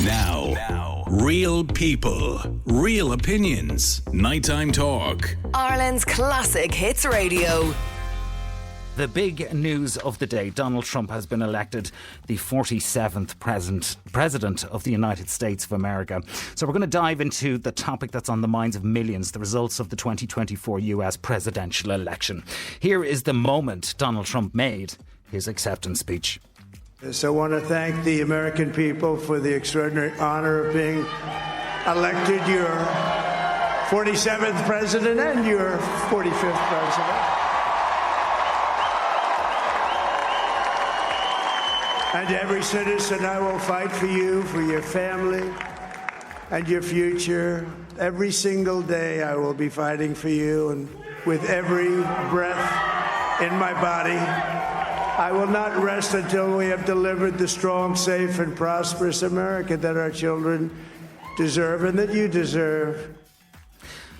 Now, real people, real opinions. Nighttime Talk. Ireland's classic hits radio. The big news of the day: Donald Trump has been elected the 47th President of the United States of America. So we're going to dive into the topic that's on the minds of millions, the results of the 2024 US presidential election. Here is the moment Donald Trump made his acceptance speech. So I want to thank the American people for the extraordinary honor of being elected your 47th president and your 45th president. And every citizen, I will fight for you, for your family, and your future. Every single day I will be fighting for you, and with every breath in my body, I will not rest until we have delivered the strong, safe, and prosperous America that our children deserve and that you deserve.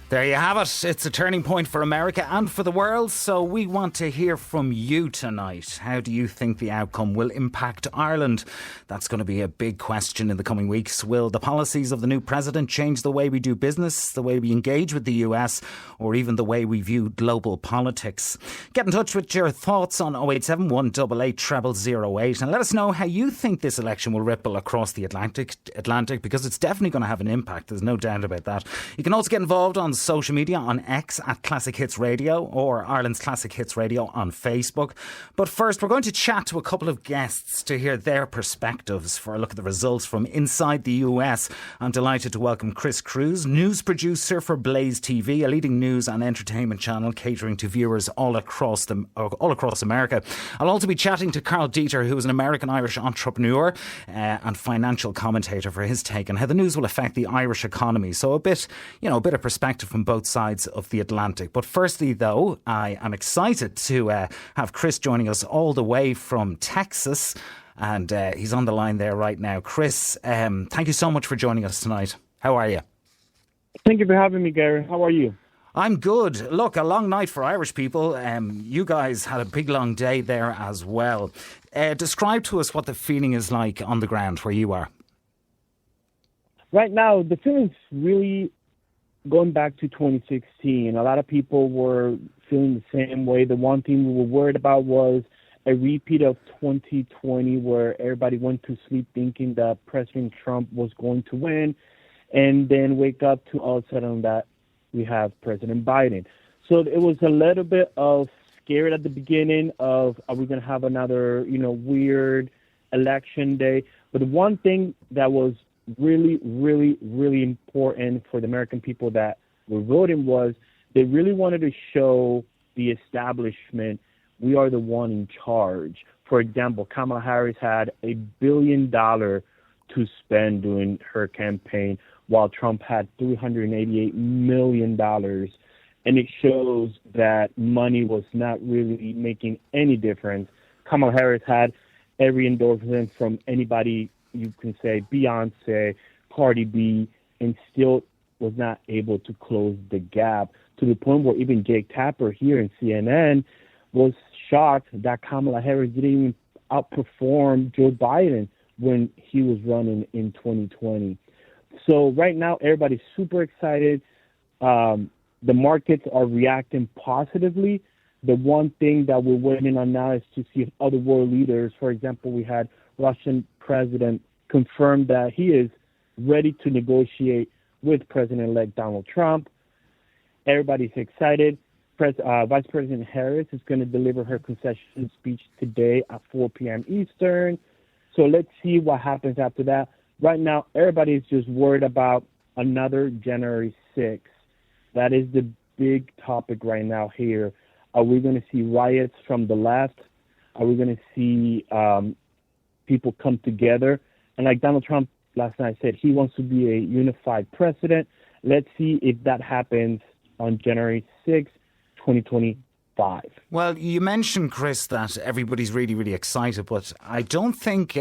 There you have it. It's a turning point for America and for the world. So we want to hear from you tonight. How do you think the outcome will impact Ireland? That's going to be a big question in the coming weeks. Will the policies of the new president change the way we do business, the way we engage with the US, or even the way we view global politics? Get in touch with your thoughts on 087 188 0008 and let us know how you think this election will ripple across the Atlantic, because it's definitely going to have an impact. There's no doubt about that. You can also get involved on social media on X at Classic Hits Radio or Ireland's Classic Hits Radio on Facebook. But first, we're going to chat to a couple of guests to hear their perspectives for a look at the results from inside the US. I'm delighted to welcome Cruz, news producer for Blaze TV, a leading news and entertainment channel catering to viewers all across America. I'll also be chatting to Karl Deeter, who is an American-Irish entrepreneur and financial commentator, for his take on how the news will affect the Irish economy. So a bit of perspective from both sides of the Atlantic. But firstly, though, I am excited to have Kris joining us all the way from Texas. And he's on the line there right now. Kris, thank you so much for joining us tonight. How are you? Thank you for having me, Gary. How are you? I'm good. Look, a long night for Irish people. You guys had a big long day there as well. Describe to us what the feeling is like on the ground where you are. Right now, the feeling's really going back to 2016. A lot of people were feeling the same way. The one thing we were worried about was a repeat of 2020, where everybody went to sleep thinking that President Trump was going to win, and then wake up to all of a sudden that we have President Biden. So it was a little bit of scared at the beginning of, are we going to have another, weird election day? But the one thing that was really, really, really important for the American people that were voting was they really wanted to show the establishment we are the one in charge. For example, Kamala Harris had $1 billion to spend during her campaign, while Trump had $388 million. And it shows that money was not really making any difference. Kamala Harris had every endorsement from anybody, you can say Beyonce, Cardi B, and still was not able to close the gap, to the point where even Jake Tapper here in CNN was shocked that Kamala Harris didn't even outperform Joe Biden when he was running in 2020. So right now, everybody's super excited. The markets are reacting positively. The one thing that we're waiting on now is to see if other world leaders, for example, we had Russian president confirmed that he is ready to negotiate with President-elect Donald Trump. Everybody's excited. Vice President Harris is going to deliver her concession speech today at 4 p.m. Eastern. So let's see what happens after that. Right now, everybody's just worried about another January 6th. That is the big topic right now here. Are we going to see riots from the left? Are we going to see people come together? And like Donald Trump last night said, he wants to be a unified president. Let's see if that happens on January 6th, 2025. Well, you mentioned, Kris, that everybody's really, really excited, but I don't think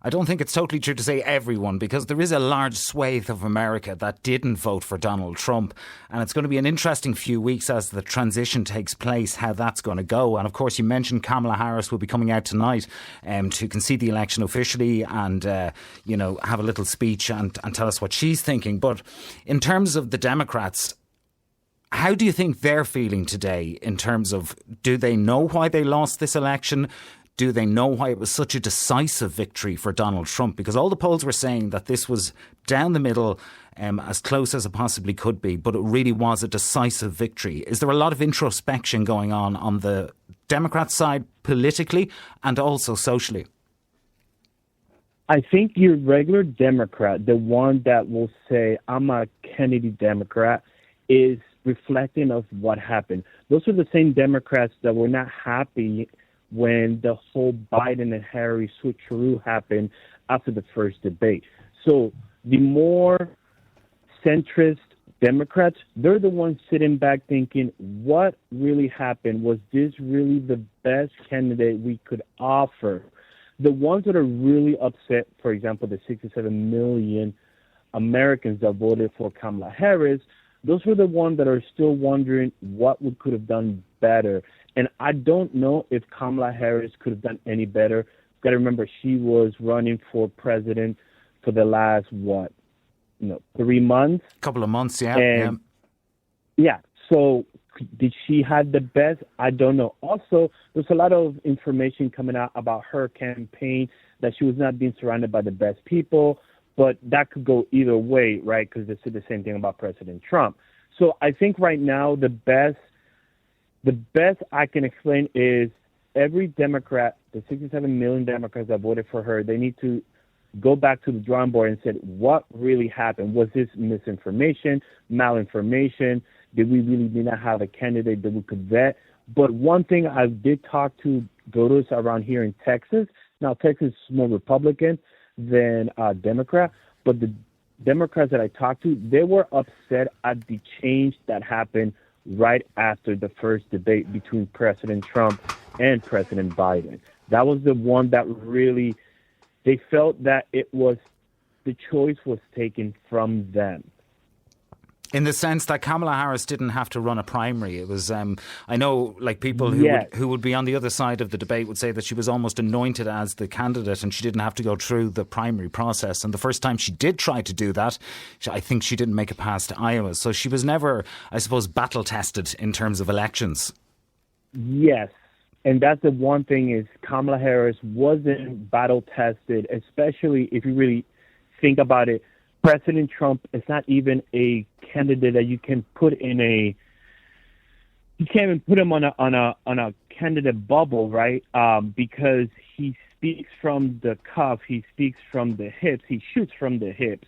I don't think it's totally true to say everyone, because there is a large swathe of America that didn't vote for Donald Trump. And it's going to be an interesting few weeks as the transition takes place, how that's going to go. And of course, you mentioned Kamala Harris will be coming out tonight to concede the election officially and, have a little speech and tell us what she's thinking. But in terms of the Democrats, how do you think they're feeling today in terms of, do they know why they lost this election? Do they know why it was such a decisive victory for Donald Trump? Because all the polls were saying that this was down the middle, as close as it possibly could be, but it really was a decisive victory. Is there a lot of introspection going on the Democrat side politically and also socially? I think your regular Democrat, the one that will say, I'm a Kennedy Democrat, is reflecting of what happened. Those are the same Democrats that were not happy when the whole Biden and Harris switcheroo happened after the first debate. So the more centrist Democrats, they're the ones sitting back thinking, what really happened? Was this really the best candidate we could offer? The ones that are really upset, for example, the 67 million Americans that voted for Kamala Harris, those were the ones that are still wondering what we could have done better. And I don't know if Kamala Harris could have done any better. You've got to remember, she was running for president for the last, 3 months? Couple of months, yeah. Yeah. So did she have the best? I don't know. Also, there's a lot of information coming out about her campaign, that she was not being surrounded by the best people. But that could go either way, right? Because they said the same thing about President Trump. So I think right now the best I can explain is every Democrat, the 67 million Democrats that voted for her, they need to go back to the drawing board and say, what really happened? Was this misinformation, malinformation? Did we really not have a candidate that we could vet? But one thing I did talk to voters around here in Texas. Now, Texas is more Republican than Democrat, but the Democrats that I talked to, they were upset at the change that happened right after the first debate between President Trump and President Biden. That was the one that really, they felt that the choice was taken from them. In the sense that Kamala Harris didn't have to run a primary. It was, I know, like people who would be on the other side of the debate would say that she was almost anointed as the candidate and she didn't have to go through the primary process. And the first time she did try to do that, I think she didn't make it past Iowa. So she was never, I suppose, battle tested in terms of elections. Yes. And that's the one thing is Kamala Harris wasn't battle tested, especially if you really think about it. President Trump is not even a candidate that you can put you can't even put him on a candidate bubble, right? Because he speaks from the cuff, he speaks from the hips, he shoots from the hips.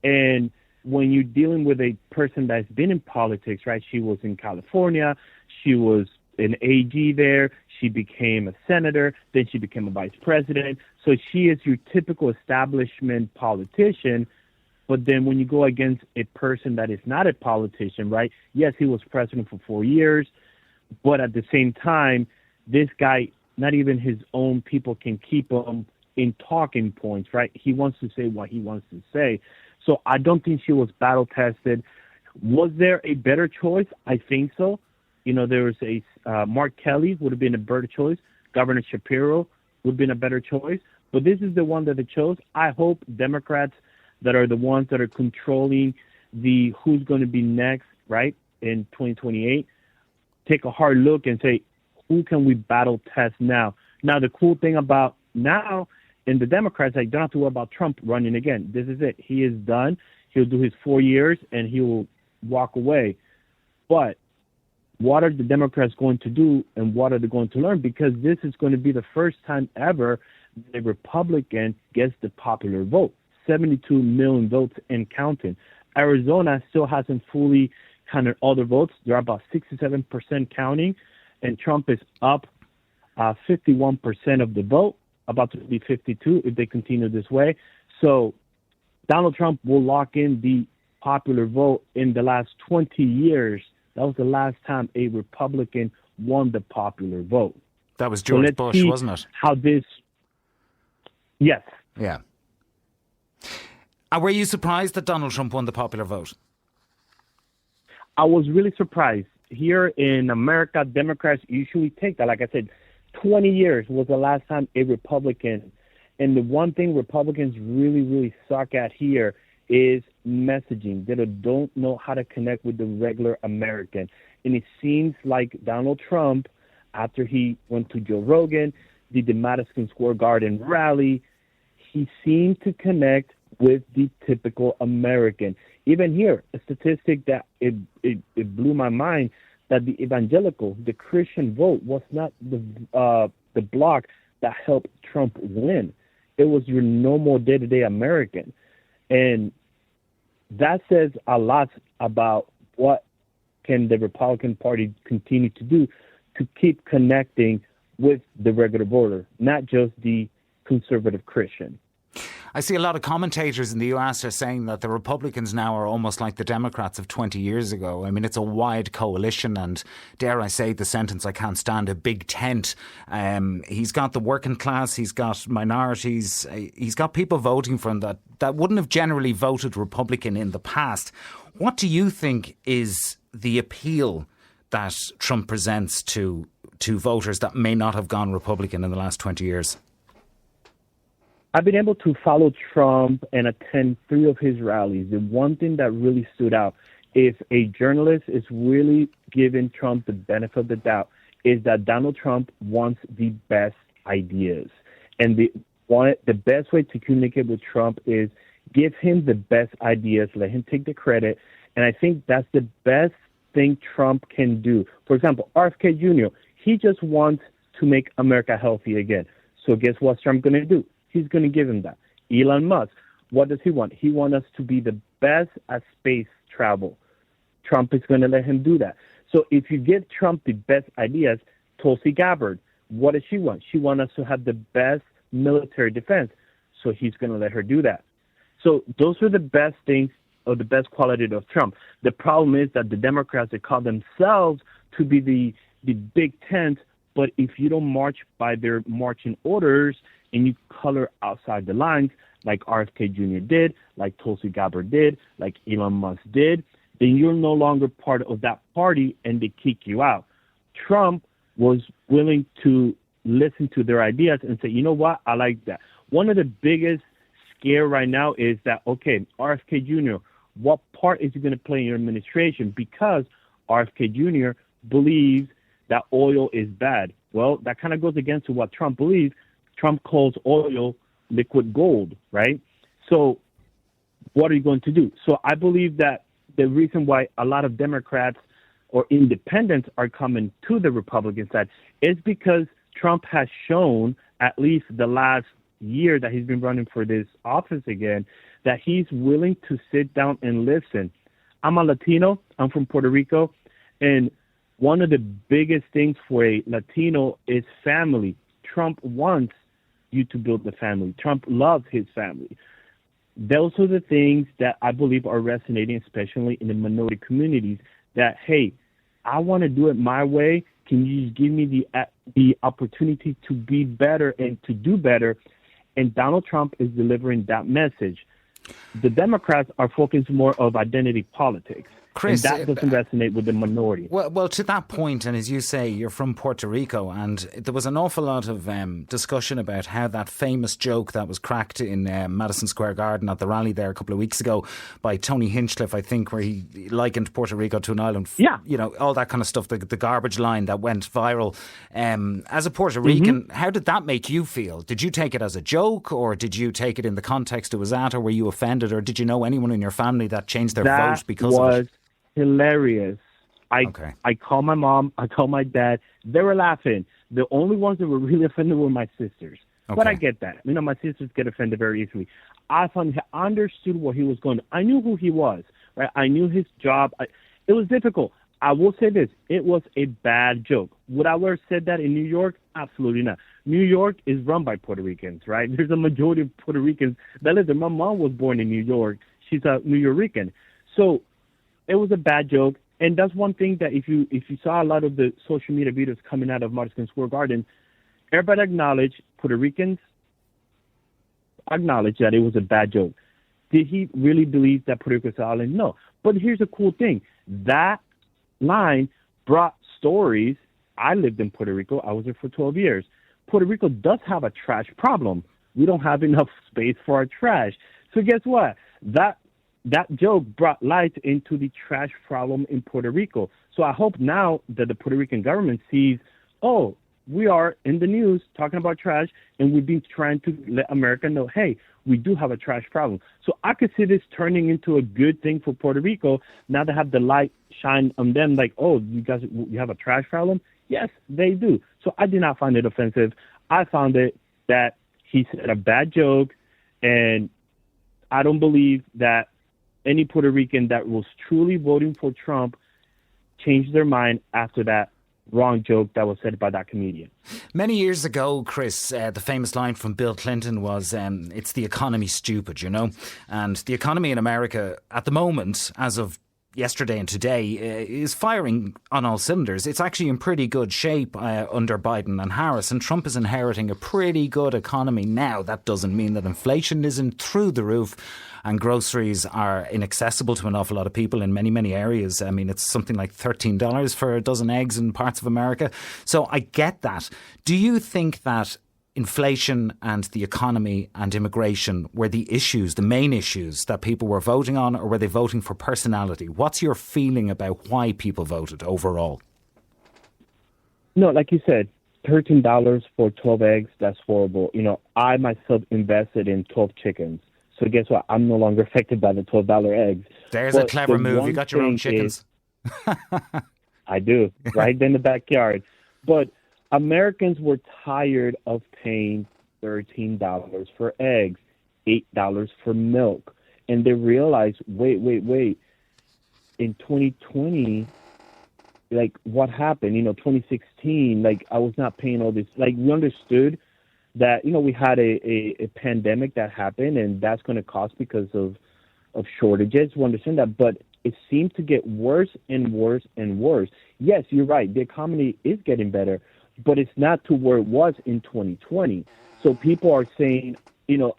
And when you're dealing with a person that's been in politics, right? She was in California, she was an AG there, she became a senator, then she became a vice president. So she is your typical establishment politician. But then when you go against a person that is not a politician, right? Yes, he was president for 4 years, but at the same time, this guy, not even his own people can keep him in talking points, right? He wants to say what he wants to say. So I don't think she was battle tested. Was there a better choice? I think so. There was Mark Kelly would have been a better choice. Governor Shapiro would have been a better choice. But this is the one that they chose. I hope Democrats that are the ones that are controlling the who's going to be next, right, in 2028, take a hard look and say, who can we battle test now? Now, the cool thing about now in the Democrats, I don't have to worry about Trump running again. This is it. He is done. He'll do his 4 years and he will walk away. But what are the Democrats going to do and what are they going to learn? Because this is going to be the first time ever a Republican gets the popular vote. 72 million votes and counting. Arizona still hasn't fully counted all the votes. They're about 67% counting, and Trump is up 51% of the vote, about to be 52 if they continue this way. So Donald Trump will lock in the popular vote in the last 20 years. That was the last time a Republican won the popular vote. That was George Bush, wasn't it? How this... Yes. Yeah. And were you surprised that Donald Trump won the popular vote? I was really surprised. Here in America, Democrats usually take that. Like I said, 20 years was the last time a Republican. And the one thing Republicans really, really suck at here is messaging. They don't know how to connect with the regular American. And it seems like Donald Trump, after he went to Joe Rogan, did the Madison Square Garden rally, he seemed to connect with the typical American. Even here, a statistic that it blew my mind, that the evangelical, the Christian vote was not the bloc that helped Trump win. It was your normal day-to-day American. And that says a lot about what can the Republican Party continue to do to keep connecting with the regular voter, not just the conservative Christian. I see a lot of commentators in the US are saying that the Republicans now are almost like the Democrats of 20 years ago. I mean, it's a wide coalition and, dare I say the sentence I can't stand, a big tent. He's got the working class, he's got minorities, he's got people voting for him that wouldn't have generally voted Republican in the past. What do you think is the appeal that Trump presents to voters that may not have gone Republican in the last 20 years? I've been able to follow Trump and attend 3 of his rallies. The one thing that really stood out, if a journalist is really giving Trump the benefit of the doubt, is that Donald Trump wants the best ideas. And the best way to communicate with Trump is give him the best ideas, let him take the credit. And I think that's the best thing Trump can do. For example, RFK Jr., he just wants to make America healthy again. So guess what Trump going to do? He's going to give him that. Elon Musk, what does he want? He wants us to be the best at space travel. Trump is going to let him do that. So if you give Trump the best ideas, Tulsi Gabbard, what does she want? She wants us to have the best military defense. So he's going to let her do that. So those are the best things or the best quality of Trump. The problem is that the Democrats, they call themselves to be the big tent, but if you don't march by their marching orders and you color outside the lines, like RFK Jr. did, like Tulsi Gabbard did, like Elon Musk did, then you're no longer part of that party and they kick you out. Trump was willing to listen to their ideas and say, you know what, I like that. One of the biggest scare right now is that, okay, RFK Jr., what part is he going to play in your administration? Because RFK Jr. believes that oil is bad. Well, that kind of goes against what Trump believes. Trump calls oil liquid gold, right? So what are you going to do? So I believe that the reason why a lot of Democrats or independents are coming to the Republican side is because Trump has shown, at least the last year that he's been running for this office again, that he's willing to sit down and listen. I'm a Latino. I'm from Puerto Rico. And one of the biggest things for a Latino is family. Trump wants you to build the family. Trump loves his family. Those are the things that I believe are resonating, especially in the minority communities, that, hey, I want to do it my way. Can you just give me the opportunity to be better and to do better? And Donald Trump is delivering that message. The Democrats are focused more of identity politics. Kris, and that doesn't resonate with the minority. Well, to that point, and as you say, you're from Puerto Rico, and there was an awful lot of discussion about how that famous joke that was cracked in Madison Square Garden at the rally there a couple of weeks ago by Tony Hinchcliffe, I think, where he likened Puerto Rico to an island. Yeah. You know, all that kind of stuff, the garbage line that went viral. As a Puerto Rican, how did that make you feel? Did you take it as a joke, or did you take it in the context it was at, or were you offended, or did you know anyone in your family that changed their vote because of it? Hilarious. I called my mom, I called my dad. They were laughing. The only ones that were really offended were my sisters. Okay. But I get that. You know, my sisters get offended very easily. I understood what he was going to. I knew who he was, right? I knew his job. It was difficult. I will say this. It was a bad joke. Would I have said that in New York? Absolutely not. New York is run by Puerto Ricans, right? There's a majority of Puerto Ricans that live there. My mom was born in New York. She's a New Yorican. So it was a bad joke, and that's one thing that if you saw a lot of the social media videos coming out of Madison Square Garden, everybody acknowledged Puerto Ricans acknowledge that it was a bad joke. Did he really believe that Puerto Rico is an island? No. But here's a cool thing. That line brought stories. I lived in Puerto Rico. I was there for 12 years. Puerto Rico does have a trash problem. We don't have enough space for our trash. So guess what? That joke brought light into the trash problem in Puerto Rico. So I hope now that the Puerto Rican government sees, oh, we are in the news talking about trash, and we've been trying to let America know, hey, we do have a trash problem. So I could see this turning into a good thing for Puerto Rico. Now they have the light shine on them like, oh, you have a trash problem? Yes, they do. So I did not find it offensive. I found it that he said a bad joke, and I don't believe that any Puerto Rican that was truly voting for Trump changed their mind after that wrong joke that was said by that comedian. Many years ago, Kris, the famous line from Bill Clinton was, it's the economy stupid, you know? And the economy in America at the moment, as of yesterday and today, is firing on all cylinders. It's actually in pretty good shape under Biden and Harris, and Trump is inheriting a pretty good economy now. That doesn't mean that inflation isn't through the roof and groceries are inaccessible to an awful lot of people in many, many areas. I mean, it's something like $13 for a dozen eggs in parts of America. So I get that. Do you think that inflation and the economy and immigration were the issues, the main issues that people were voting on, or were they voting for personality? What's your feeling about why people voted overall? No, like you said, $13 for 12 eggs, that's horrible. You know, I myself invested in 12 chickens. So guess what? I'm no longer affected by the $12 eggs. There's a clever move. You got your own chickens. I do, right in the backyard. But Americans were tired of paying $13 for eggs, $8 for milk. And they realized, wait. In 2020, like, what happened? 2016, like, I was not paying all this. Like, we understood that, we had a pandemic that happened, and that's going to cost because of shortages. We understand that, but it seems to get worse and worse and worse. Yes, you're right. The economy is getting better, but it's not to where it was in 2020. So people are saying,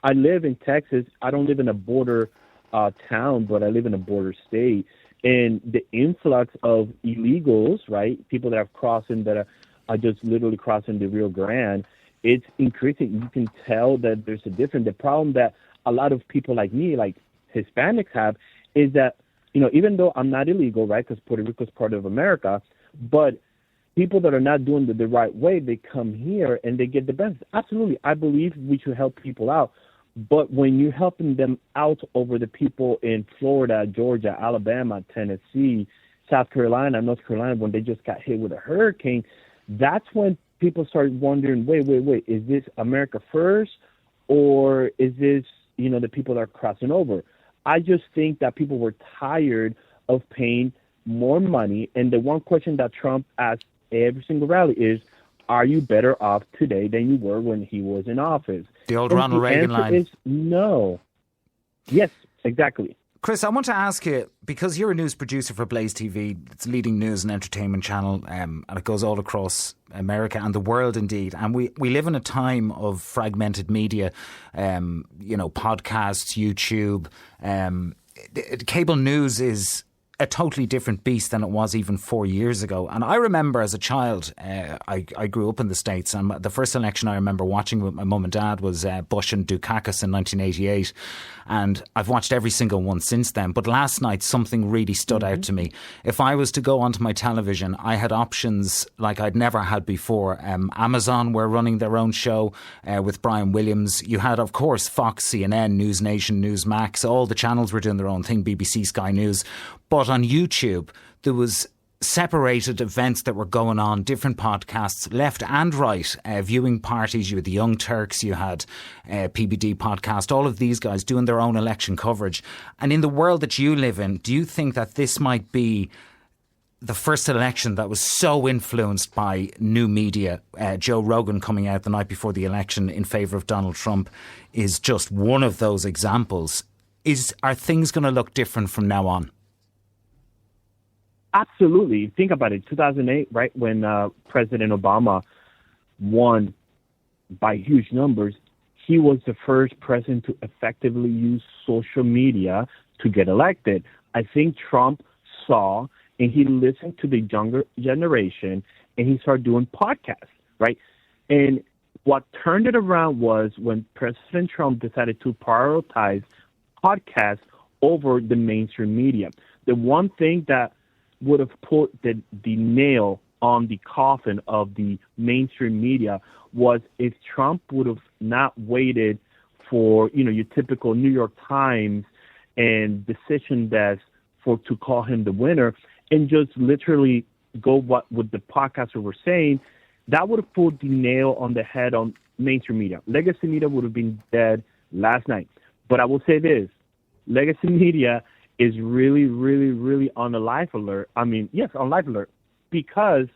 I live in Texas. I don't live in a border town, but I live in a border state. And the influx of illegals, right, people that are crossing, that are just literally crossing the Rio Grande, it's increasing. You can tell that there's a difference. The problem that a lot of people like me, like Hispanics, have is that, even though I'm not illegal, right, because Puerto Rico is part of America, but people that are not doing it the right way, they come here and they get the benefits. Absolutely. I believe we should help people out. But when you're helping them out over the people in Florida, Georgia, Alabama, Tennessee, South Carolina, North Carolina, when they just got hit with a hurricane, that's when people start wondering, wait, is this America first, or is this, the people that are crossing over? I just think that people were tired of paying more money. And the one question that Trump asked every single rally is, are you better off today than you were when he was in office? The old Ronald Reagan line. Is no. Yes, exactly. Kris, I want to ask you, because you're a news producer for Blaze TV, it's a leading news and entertainment channel, and it goes all across America and the world indeed. And we live in a time of fragmented media, podcasts, YouTube. Cable news is a totally different beast than it was even 4 years ago. And I remember as a child, I grew up in the States, and the first election I remember watching with my mum and dad was Bush and Dukakis in 1988. And I've watched every single one since then. But last night, something really stood out to me. If I was to go onto my television, I had options like I'd never had before. Amazon were running their own show with Brian Williams. You had, of course, Fox, CNN, News Nation, Newsmax. All the channels were doing their own thing, BBC, Sky News. But on YouTube, there was separated events that were going on, different podcasts, left and right, viewing parties. You had the Young Turks, you had PBD podcast, all of these guys doing their own election coverage. And in the world that you live in, do you think that this might be the first election that was so influenced by new media? Joe Rogan coming out the night before the election in favour of Donald Trump is just one of those examples. Are things going to look different from now on? Absolutely. Think about it. 2008, right, when President Obama won by huge numbers, he was the first president to effectively use social media to get elected. I think Trump saw and he listened to the younger generation and he started doing podcasts, right? And what turned it around was when President Trump decided to prioritize podcasts over the mainstream media. The one thing that would have put the nail on the coffin of the mainstream media was if Trump would have not waited for, your typical New York Times and decision desk to call him the winner and just literally go what the podcasters were saying, that would have put the nail on the head on mainstream media. Legacy media would have been dead last night. But I will say this, legacy media is really, really, really on a life alert. I mean, yes, on life alert, because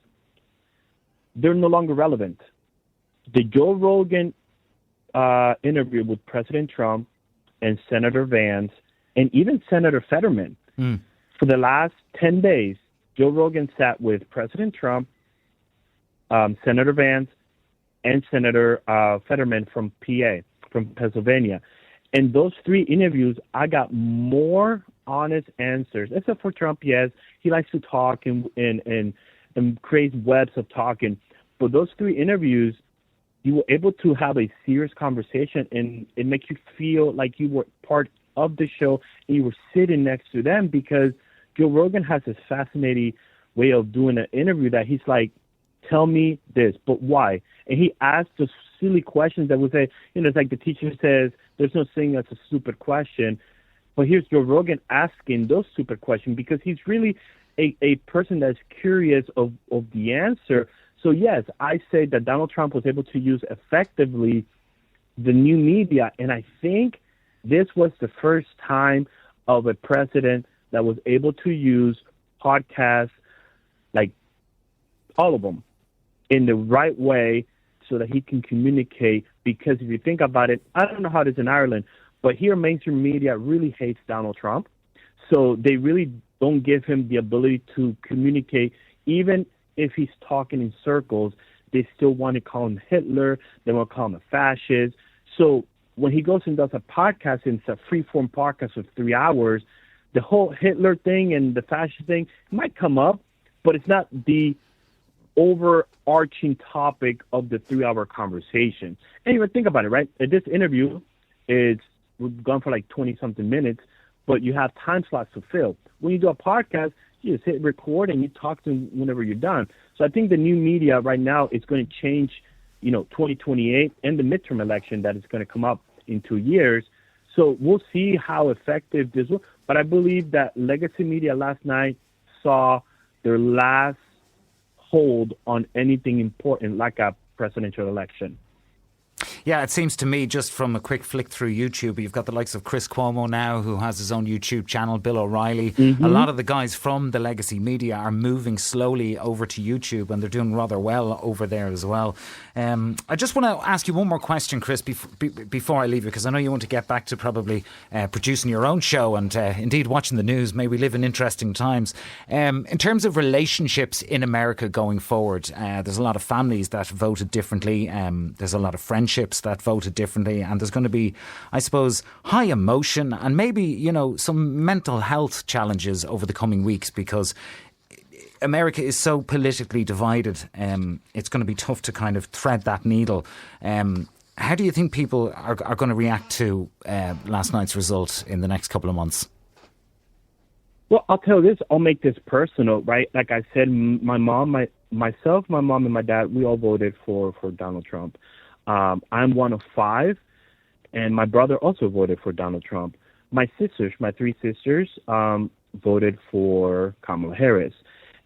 they're no longer relevant. The Joe Rogan interview with President Trump and Senator Vance and even Senator Fetterman, for the last 10 days, Joe Rogan sat with President Trump, Senator Vance, and Senator Fetterman from PA, from Pennsylvania. And those three interviews, I got more honest answers. Except for Trump, yes, he likes to talk and create webs of talking. But those three interviews, you were able to have a serious conversation, and it makes you feel like you were part of the show and you were sitting next to them, because Joe Rogan has this fascinating way of doing an interview that he's like, tell me this, but why? And he asks the silly questions that would say, it's like the teacher says, there's no saying that's a stupid question. But here's Joe Rogan asking those stupid questions because he's really a person that's curious of the answer. So, yes, I say that Donald Trump was able to use effectively the new media. And I think this was the first time of a president that was able to use podcasts, like all of them, in the right way so that he can communicate. Because if you think about it, I don't know how it is in Ireland, but here mainstream media really hates Donald Trump. So they really don't give him the ability to communicate. Even if he's talking in circles, they still want to call him Hitler. They want to call him a fascist. So when he goes and does a podcast, and it's a free-form podcast of 3 hours, the whole Hitler thing and the fascist thing might come up, but it's not the overarching topic of the 3-hour conversation. And even think about it, right? This interview is gone for like 20-something minutes, but you have time slots to fill. When you do a podcast, you just hit record and you talk to them whenever you're done. So I think the new media right now is going to change, 2028 and the midterm election that is going to come up in 2 years. So we'll see how effective this will. But I believe that legacy media last night saw their last hold on anything important like a presidential election. Yeah, it seems to me, just from a quick flick through YouTube, you've got the likes of Chris Cuomo now, who has his own YouTube channel, Bill O'Reilly. A lot of the guys from the legacy media are moving slowly over to YouTube, and they're doing rather well over there as well. I just want to ask you one more question, Kris, before I leave you, because I know you want to get back to probably producing your own show and indeed watching the news. May we live in interesting times. In terms of relationships in America going forward, there's a lot of families that voted differently. There's a lot of friendships that voted differently, and there's going to be, I suppose, high emotion and maybe, some mental health challenges over the coming weeks, because America is so politically divided. It's going to be tough to kind of thread that needle. How do you think people are going to react to last night's result in the next couple of months? Well, I'll tell you this. I'll make this personal, right? Like I said, myself, my mom, and my dad, we all voted for Donald Trump. I'm one of 5, and my brother also voted for Donald Trump. My 3 sisters, voted for Kamala Harris.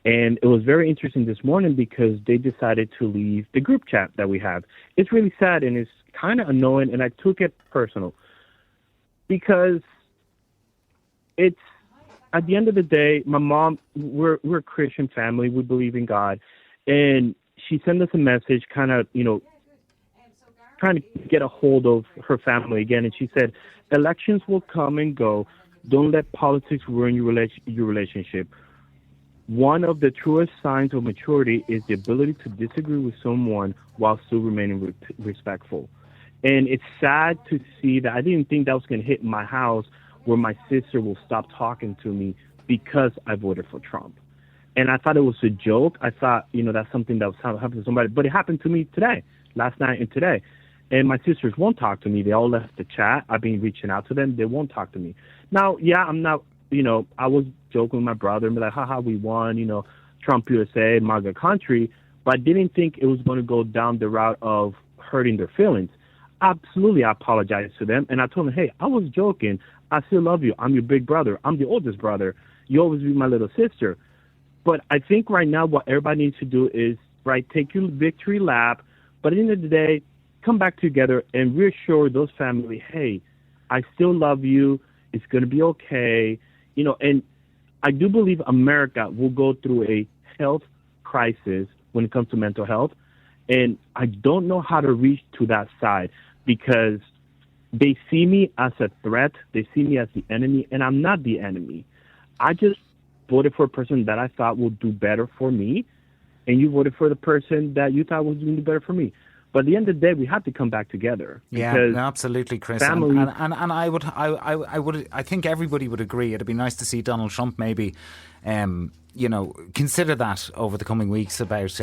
And it was very interesting this morning because they decided to leave the group chat that we have. It's really sad, and it's kind of annoying, and I took it personal because it's, at the end of the day, my mom, we're a Christian family. We believe in God. And she sent us a message kind of, trying to get a hold of her family again. And she said, elections will come and go. Don't let politics ruin your relationship. One of the truest signs of maturity is the ability to disagree with someone while still remaining respectful. And it's sad to see that I didn't think that was going to hit my house where my sister will stop talking to me because I voted for Trump. And I thought it was a joke. I thought, that's something that was happening to somebody. But it happened to me today, last night and today. And my sisters won't talk to me. They all left the chat. I've been reaching out to them. They won't talk to me. Now, yeah, I'm not, I was joking with my brother and be like, haha, we won, Trump USA, MAGA country. But I didn't think it was going to go down the route of hurting their feelings. Absolutely, I apologized to them. And I told them, hey, I was joking. I still love you. I'm your big brother. I'm the oldest brother. You always be my little sister. But I think right now what everybody needs to do is, take your victory lap. But at the end of the day, come back together and reassure those families, hey, I still love you. It's going to be okay. And I do believe America will go through a health crisis when it comes to mental health. And I don't know how to reach to that side because they see me as a threat. They see me as the enemy, and I'm not the enemy. I just voted for a person that I thought would do better for me, and you voted for the person that you thought was doing better for me. But at the end of the day, we have to come back together. Yeah, absolutely, Kris. And I think everybody would agree. It'd be nice to see Donald Trump maybe, consider that over the coming weeks about,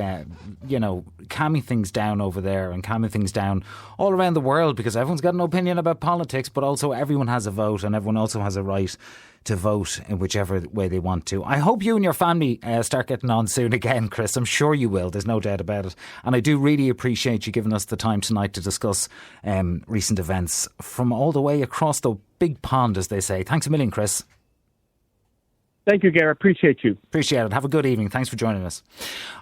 calming things down over there and calming things down all around the world, because everyone's got an opinion about politics, but also everyone has a vote and everyone also has a right to vote in whichever way they want to. I hope you and your family start getting on soon again, Kris. I'm sure you will. There's no doubt about it. And I do really appreciate you giving us the time tonight to discuss recent events from all the way across the big pond, as they say. Thanks a million, Kris. Thank you, Gary. Appreciate you. Appreciate it. Have a good evening. Thanks for joining us.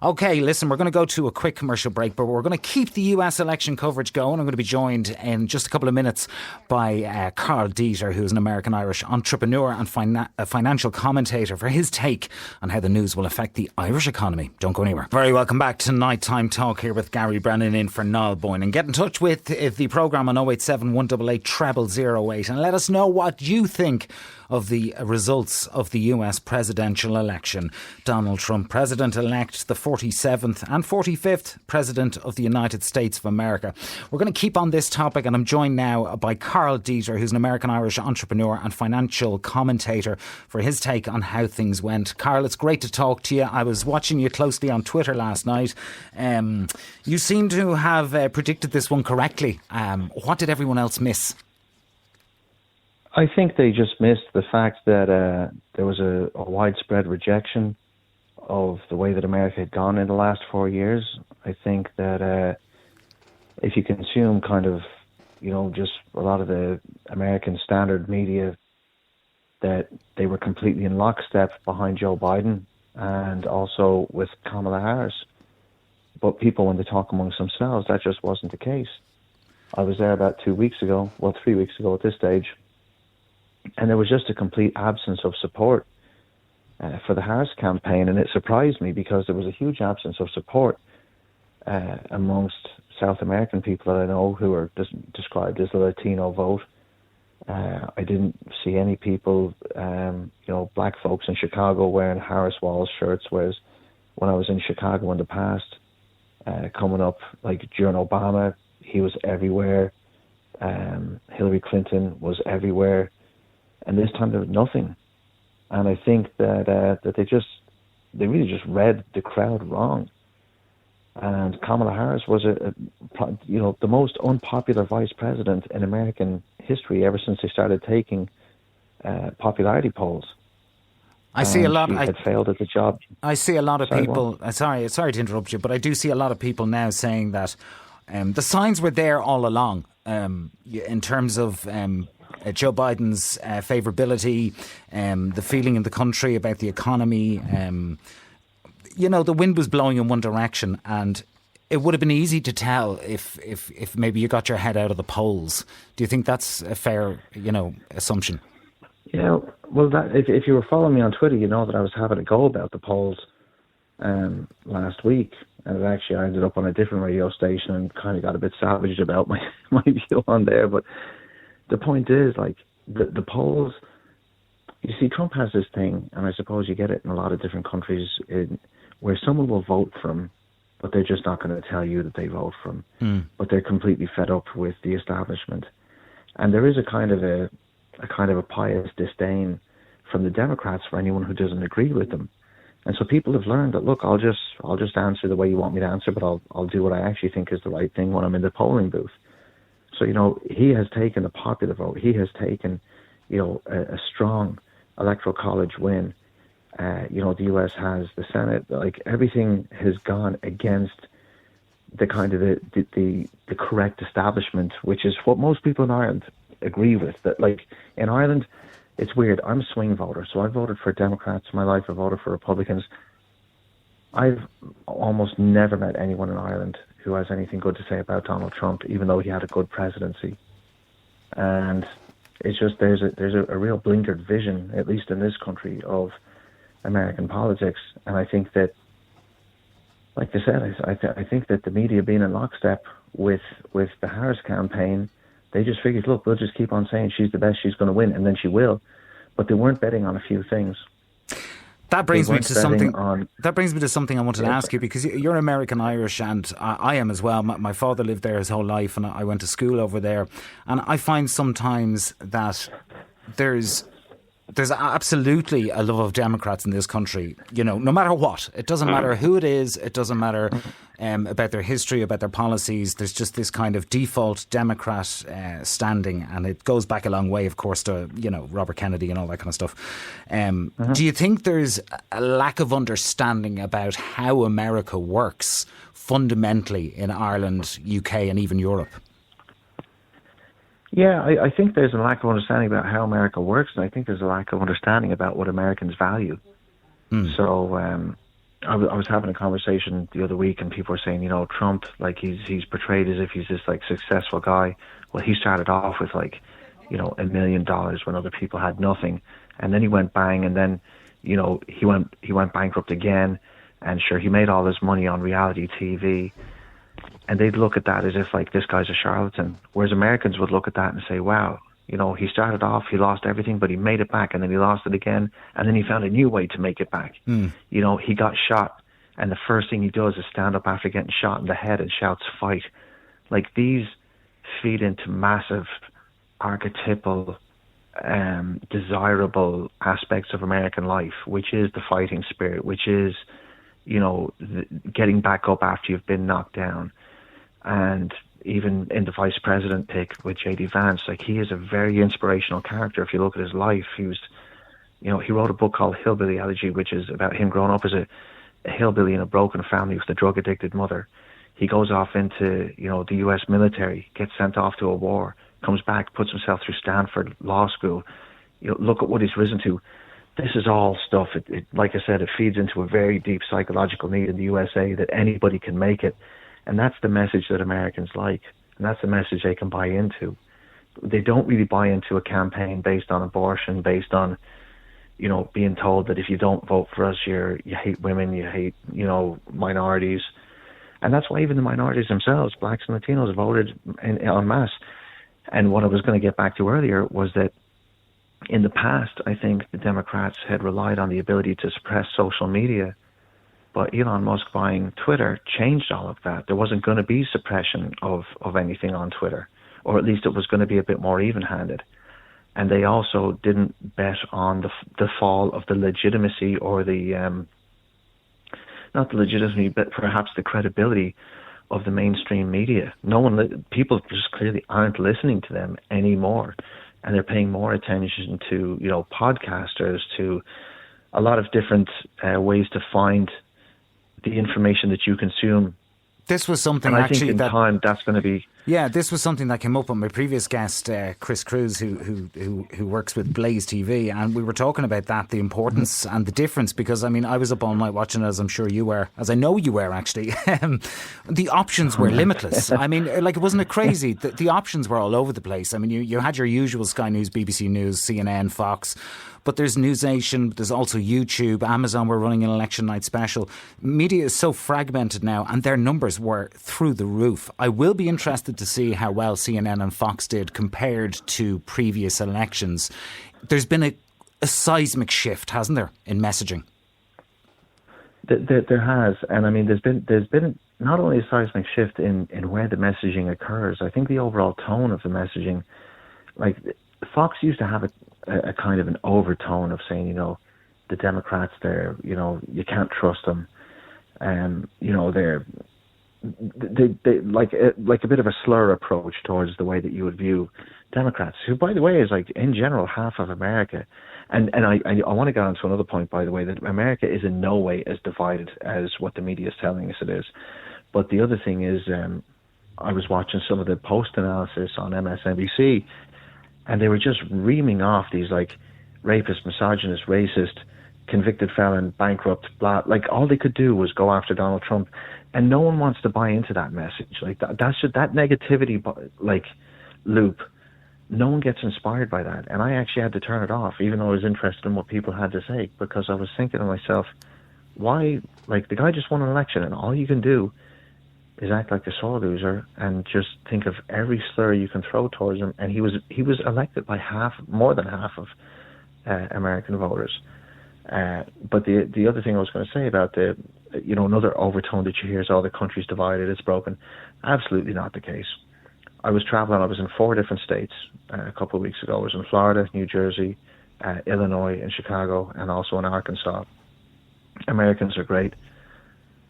Okay, listen, we're going to go to a quick commercial break, but we're going to keep the US election coverage going. I'm going to be joined in just a couple of minutes by Karl Deeter, who's an American-Irish entrepreneur and financial commentator, for his take on how the news will affect the Irish economy. Don't go anywhere. Very welcome back to Nighttime Talk here with Gary Brennan in for Niall Boyne. And get in touch with the programme on 087 188 0008 and let us know what you think of the results of the US presidential election. Donald Trump, President-elect, the 47th and 45th President of the United States of America. We're going to keep on this topic, and I'm joined now by Karl Deeter, who's an American-Irish entrepreneur and financial commentator, for his take on how things went. Karl, it's great to talk to you. I was watching you closely on Twitter last night. You seem to have predicted this one correctly. What did everyone else miss? I think they just missed the fact that there was a widespread rejection of the way that America had gone in the last 4 years. I think that if you consume kind of, just a lot of the American standard media, that they were completely in lockstep behind Joe Biden and also with Kamala Harris. But people, when they talk amongst themselves, that just wasn't the case. I was there about 3 weeks ago at this stage, and there was just a complete absence of support for the Harris campaign. And it surprised me because there was a huge absence of support amongst South American people that I know who are described as the Latino vote. I didn't see any people, black folks in Chicago wearing Harris Walls shirts, whereas when I was in Chicago in the past, coming up, like during Obama, he was everywhere. Hillary Clinton was everywhere. And this time there was nothing. And I think that they really just read the crowd wrong. And Kamala Harris was the most unpopular vice president in American history ever since they started taking popularity polls. I see a lot. She had failed at the job. I see a lot of people. Sorry to interrupt you, but I do see a lot of people now saying that the signs were there all along in terms of Joe Biden's favourability, the feeling in the country about the economy. The wind was blowing in one direction, and it would have been easy to tell if maybe you got your head out of the polls. Do you think that's a fair, assumption? Yeah, well, if you were following me on Twitter, you know that I was having a go about the polls last week. And actually, I ended up on a different radio station and kind of got a bit savage about my view on there. But the point is, like, the polls, you see, Trump has this thing, and I suppose you get it in a lot of different countries, where someone will vote for him but they're just not going to tell you that they vote for him. But they're completely fed up with the establishment. And there is a kind of a pious disdain from the Democrats for anyone who doesn't agree with them. And so people have learned that, look, I'll just answer the way you want me to answer, but I'll do what I actually think is the right thing when I'm in the polling booth. So, he has taken a popular vote. He has taken, a strong electoral college win. The US has the Senate. Like, everything has gone against the kind of the correct establishment, which is what most people in Ireland agree with. That, like, in Ireland, it's weird. I'm a swing voter, so I voted for Democrats in my life. I voted for Republicans. I've almost never met anyone in Ireland who has anything good to say about Donald Trump, even though he had a good presidency. And it's just there's a real blinkered vision, at least in this country, of American politics. And I think that, like I said, I think that the media being in lockstep with the Harris campaign, they just figured, look, we'll just keep on saying she's the best, she's going to win, and then she will. But they weren't betting on a few things. That brings me to something. That brings me to something I wanted to ask you, because you're American Irish, and I am as well. My father lived there his whole life, and I went to school over there. And I find sometimes that there's absolutely a love of Democrats in this country. No matter what, it doesn't matter who it is. It doesn't matter about their history, about their policies. There's just this kind of default Democrat standing, and it goes back a long way, of course, to Robert Kennedy and all that kind of stuff. Do you think there's a lack of understanding about how America works fundamentally in Ireland, UK, and even Europe? Yeah, I think there's a lack of understanding about how America works, and I think there's a lack of understanding about what Americans value. So I was having a conversation the other week, and people were saying, Trump, like, he's portrayed as if he's this, like, successful guy. Well, he started off with, like, $1 million when other people had nothing, and then he went bang, and then he went bankrupt again, and sure, he made all this money on reality TV. And they'd look at that as if, like, this guy's a charlatan. Whereas Americans would look at that and say, wow, he started off, he lost everything, but he made it back, and then he lost it again, and then he found a new way to make it back. He got shot, and the first thing he does is stand up after getting shot in the head and shouts, fight. Like, these feed into massive archetypal, desirable aspects of American life, which is the fighting spirit, which is, getting back up after you've been knocked down. And even in the vice president pick with J.D. Vance, like, he is a very inspirational character. If you look at his life, he was, he wrote a book called Hillbilly Elegy, which is about him growing up as a hillbilly in a broken family with a drug-addicted mother. He goes off into, the U.S. military, gets sent off to a war, comes back, puts himself through Stanford Law School. Look at what he's risen to. This is all stuff, like I said, it feeds into a very deep psychological need in the USA that anybody can make it. And that's the message that Americans like. And that's the message they can buy into. They don't really buy into a campaign based on abortion, based on, being told that if you don't vote for us, you hate women, you hate, minorities. And that's why even the minorities themselves, blacks and Latinos, voted en masse. And what I was going to get back to earlier was that in the past, I think the Democrats had relied on the ability to suppress social media, but Elon Musk buying Twitter changed all of that. There wasn't going to be suppression of anything on Twitter, or at least it was going to be a bit more even-handed. And they also didn't bet on the fall of the legitimacy, or the not the legitimacy, but perhaps the credibility of the mainstream media. People just clearly aren't listening to them anymore. And they're paying more attention to, podcasters, to a lot of different ways to find the information that you consume. This was something, and I actually, think in time that's going to be. Yeah, this was something that came up on my previous guest, Cruz, who works with Blaze TV, and we were talking about that, the importance and the difference, because, I mean, I was up all night watching it, as I'm sure you were, as I know you were, actually. The options were limitless. I mean, like, wasn't it crazy? The options were all over the place. I mean, you had your usual Sky News, BBC News, CNN, Fox, but there's NewsNation, there's also YouTube, Amazon were running an election night special. Media is so fragmented now, and their numbers were through the roof. I will be interested to see how well CNN and Fox did compared to previous elections. There's been a seismic shift, hasn't there, in messaging? There has, and I mean, there's been not only a seismic shift in where the messaging occurs, I think the overall tone of the messaging, like Fox used to have a kind of an overtone of saying, you know, the Democrats, they're, you know, you can't trust them. You know, they like a bit of a slur approach towards the way that you would view Democrats, who, by the way, is like in general half of America. And I want to get on to another point, by the way, that America is in no way as divided as what the media is telling us it is. But the other thing is, I was watching some of the post analysis on MSNBC, and they were just reaming off these like rapist, misogynist, racist, convicted felon, bankrupt, blah. Like all they could do was go after Donald Trump, and no one wants to buy into that message. Like that negativity like loop. No one gets inspired by that, and I actually had to turn it off, even though I was interested in what people had to say, because I was thinking to myself, why? Like the guy just won an election, and all you can do is act like a sore loser and just think of every slur you can throw towards him. And he was elected by more than half of American voters. But the other thing I was going to say about another overtone that you hear is, oh, the country's divided, it's broken. Absolutely not the case. I was traveling, I was in 4 different states a couple of weeks ago. I was in Florida, New Jersey, Illinois, and Chicago, and also in Arkansas. Americans are great.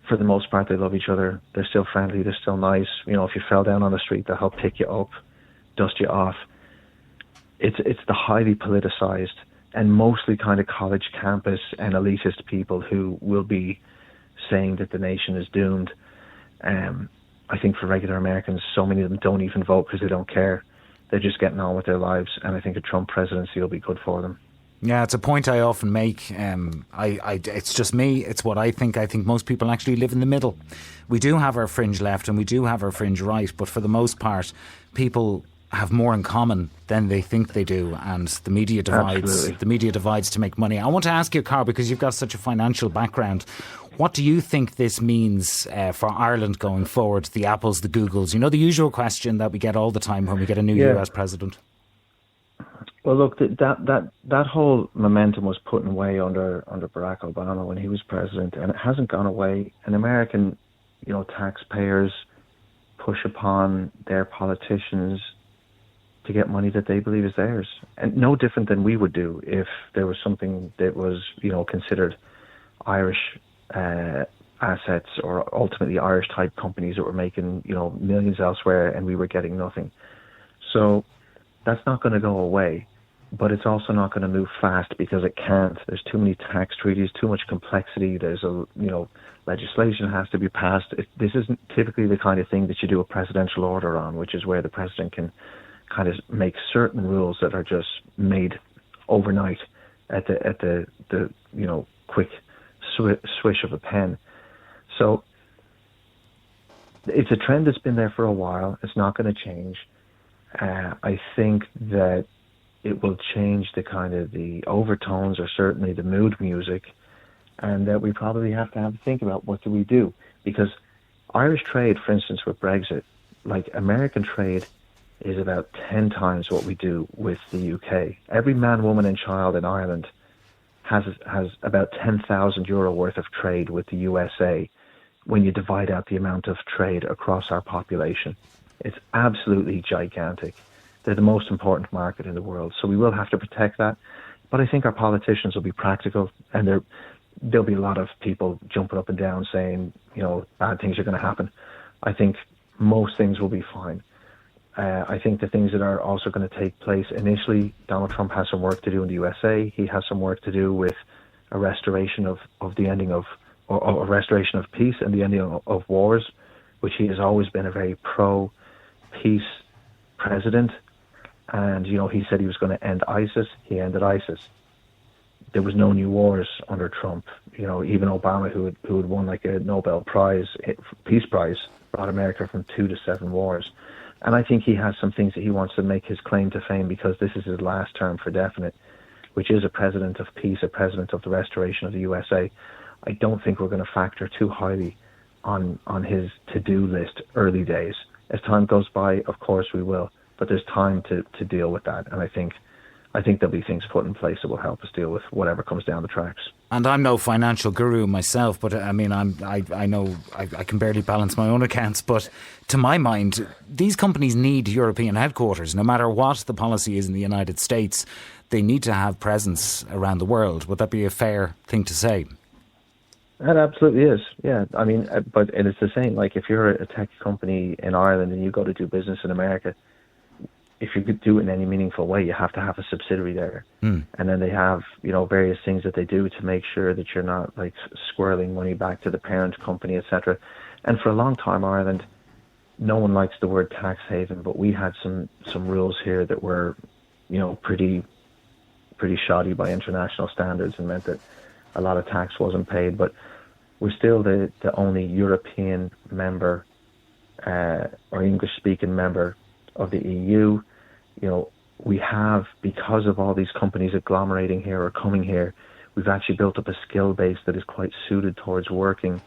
For the most part, they love each other. They're still friendly, they're still nice. You know, if you fell down on the street, they'll help pick you up, dust you off. It's the highly politicized and mostly kind of college campus and elitist people who will be saying that the nation is doomed. I think for regular Americans, so many of them don't even vote because they don't care. They're just getting on with their lives, and I think a Trump presidency will be good for them. Yeah, it's a point I often make. It's just me. It's what I think. I think most people actually live in the middle. We do have our fringe left and we do have our fringe right, but for the most part, people have more in common than they think they do, and the media divides. Absolutely. The media divides to make money. I want to ask you, Karl, because you've got such a financial background, what do you think this means for Ireland going forward? The Apples, the Googles, you know, the usual question that we get all the time when we get a new US president. Well, look, that whole momentum was put away under Barack Obama when he was president, and it hasn't gone away. And American, you know, taxpayers push upon their politicians to get money that they believe is theirs, and no different than we would do if there was something that was, you know, considered Irish assets or ultimately Irish type companies that were making, you know, millions elsewhere, and we were getting nothing. So that's not going to go away, but it's also not going to move fast because it can't. There's too many tax treaties, too much complexity. There's legislation has to be passed. This isn't typically the kind of thing that you do a presidential order on, which is where the president can kind of make certain rules that are just made overnight at the you know, quick swish of a pen. So it's a trend that's been there for a while. It's not going to change. I think that it will change the kind of the overtones or certainly the mood music, and that we probably have to think about what do we do, because Irish trade, for instance, with Brexit, like American trade is about 10 times what we do with the UK. Every man, woman and child in Ireland has about €10,000 worth of trade with the USA when you divide out the amount of trade across our population. It's absolutely gigantic. They're the most important market in the world, so we will have to protect that. But I think our politicians will be practical, and there'll be a lot of people jumping up and down saying, you know, bad things are going to happen. I think most things will be fine. I think the things that are also going to take place initially, Donald Trump has some work to do in the USA. He has some work to do with a restoration of the ending of, or a restoration of peace and the ending of wars, which he has always been a very pro-peace president. And, you know, he said he was going to end ISIS. He ended ISIS. There was no new wars under Trump. You know, even Obama, who had won like a Nobel Prize, Peace Prize, brought America from 2 to 7 wars. And I think he has some things that he wants to make his claim to fame, because this is his last term for definite, which is a president of peace, a president of the restoration of the USA. I don't think we're going to factor too highly on his to-do list early days. As time goes by, of course we will, but there's time to deal with that. And I think I think there'll be things put in place that will help us deal with whatever comes down the tracks. And I'm no financial guru myself, but I mean, I know I can barely balance my own accounts. But to my mind, these companies need European headquarters. No matter what the policy is in the United States, they need to have presence around the world. Would that be a fair thing to say? That absolutely is, yeah. I mean, but it's the same. Like if you're a tech company in Ireland and you go to do business in America, if you could do it in any meaningful way, you have to have a subsidiary there. And then they have, various things that they do to make sure that you're not like squirreling money back to the parent company, etc. And for a long time, Ireland, no one likes the word tax haven, but we had some rules here that were, pretty shoddy by international standards and meant that a lot of tax wasn't paid. But we're still the only European member or English-speaking member of the EU. We have, because of all these companies agglomerating here or coming here, we've actually built up a skill base that is quite suited towards working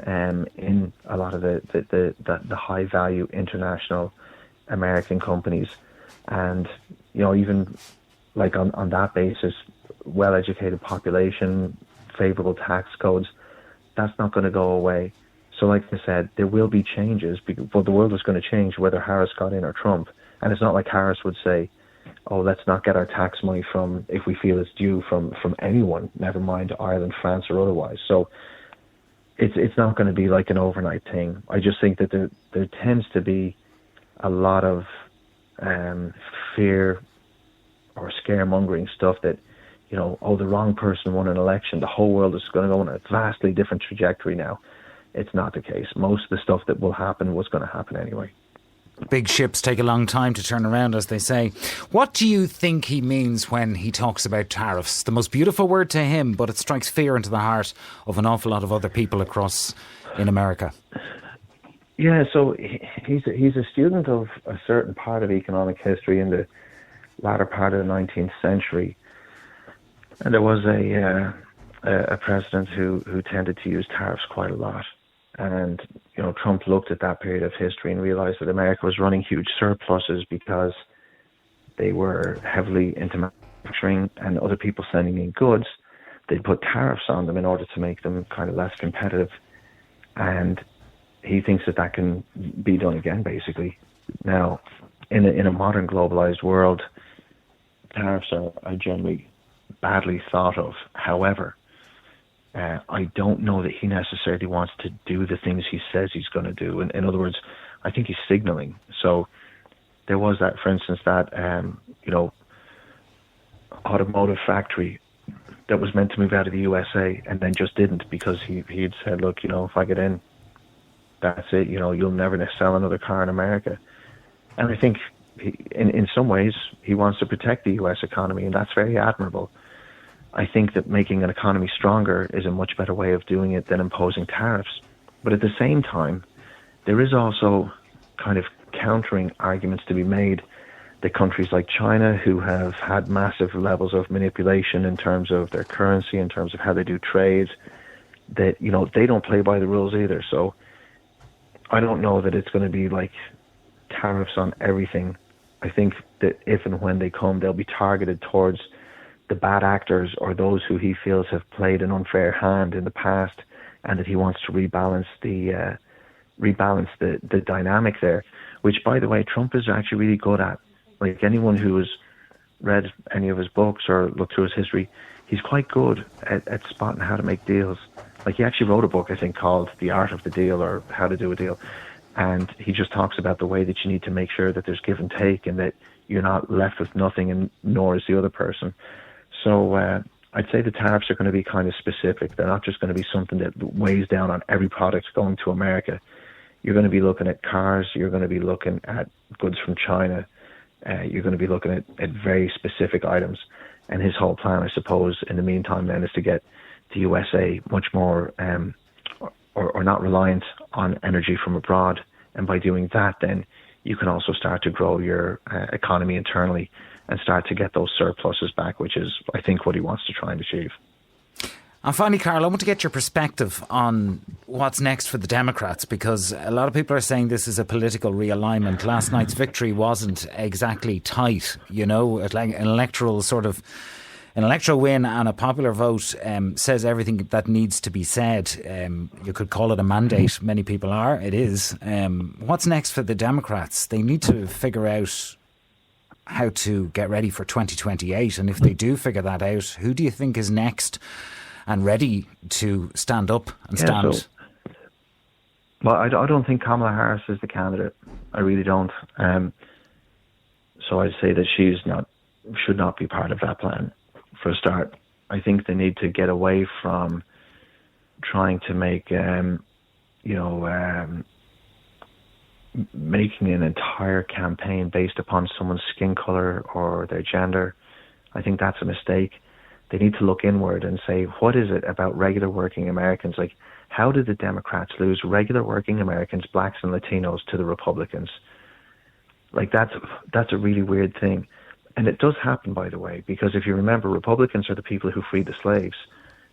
in a lot of the high value international American companies. And, even like on that basis, well-educated population, favorable tax codes, that's not going to go away. So like I said, there will be changes, but the world is going to change whether Harris got in or Trump. And it's not like Harris would say, oh, let's not get our tax money from, if we feel it's due from anyone, never mind Ireland, France or otherwise. So it's not going to be like an overnight thing. I just think that there tends to be a lot of fear or scaremongering stuff that, the wrong person won an election, the whole world is going to go on a vastly different trajectory now. It's not the case. Most of the stuff that will happen was going to happen anyway. Big ships take a long time to turn around, as they say. What do you think he means when he talks about tariffs? The most beautiful word to him, but it strikes fear into the heart of an awful lot of other people across in America. Yeah, so he's a student of a certain part of economic history in the latter part of the 19th century. And there was a president who tended to use tariffs quite a lot. And, Trump looked at that period of history and realized that America was running huge surpluses because they were heavily into manufacturing and other people sending in goods. They put tariffs on them in order to make them kind of less competitive. And he thinks that can be done again, basically. Now, in a modern globalized world, tariffs are generally badly thought of. However, I don't know that he necessarily wants to do the things he says he's going to do. In other words, I think he's signaling. So there was that, for instance, that, automotive factory that was meant to move out of the USA and then just didn't because he had said, look, if I get in, that's it, you'll never sell another car in America. And I think in some ways he wants to protect the US economy, and that's very admirable. I think that making an economy stronger is a much better way of doing it than imposing tariffs. But at the same time, there is also kind of countering arguments to be made that countries like China, who have had massive levels of manipulation in terms of their currency, in terms of how they do trade, that, they don't play by the rules either. So I don't know that it's going to be like tariffs on everything. I think that if and when they come, they'll be targeted towards the bad actors or those who he feels have played an unfair hand in the past, and that he wants to rebalance the dynamic there, which, by the way, Trump is actually really good at. Like, anyone who has read any of his books or looked through his history, he's quite good at spotting how to make deals. Like, he actually wrote a book, I think, called The Art of the Deal, or How to Do a Deal. And he just talks about the way that you need to make sure that there's give and take and that you're not left with nothing, and nor is the other person. So I'd say the tariffs are going to be kind of specific. They're not just going to be something that weighs down on every product going to America. You're going to be looking at cars. You're going to be looking at goods from China. You're going to be looking at very specific items. And his whole plan, I suppose, in the meantime then, is to get the USA much more or not reliant on energy from abroad. And by doing that, then you can also start to grow your economy internally and start to get those surpluses back, which is, I think, what he wants to try and achieve. And finally, Karl, I want to get your perspective on what's next for the Democrats, because a lot of people are saying this is a political realignment. Last night's victory wasn't exactly tight, like an electoral win and a popular vote says everything that needs to be said. You could call it a mandate. Many people are. It is. What's next for the Democrats? They need to figure out how to get ready for 2028. And if they do figure that out, who do you think is next and ready to stand up and stand? Well, I don't think Kamala Harris is the candidate. I really don't. So I'd say that should not be part of that plan for a start. I think they need to get away from trying to make, making an entire campaign based upon someone's skin color or their gender. I think that's a mistake. They need to look inward and say, what is it about regular working Americans? Like, how did the Democrats lose regular working Americans, blacks and Latinos, to the Republicans? Like, that's a really weird thing. And it does happen, by the way, because if you remember, Republicans are the people who freed the slaves,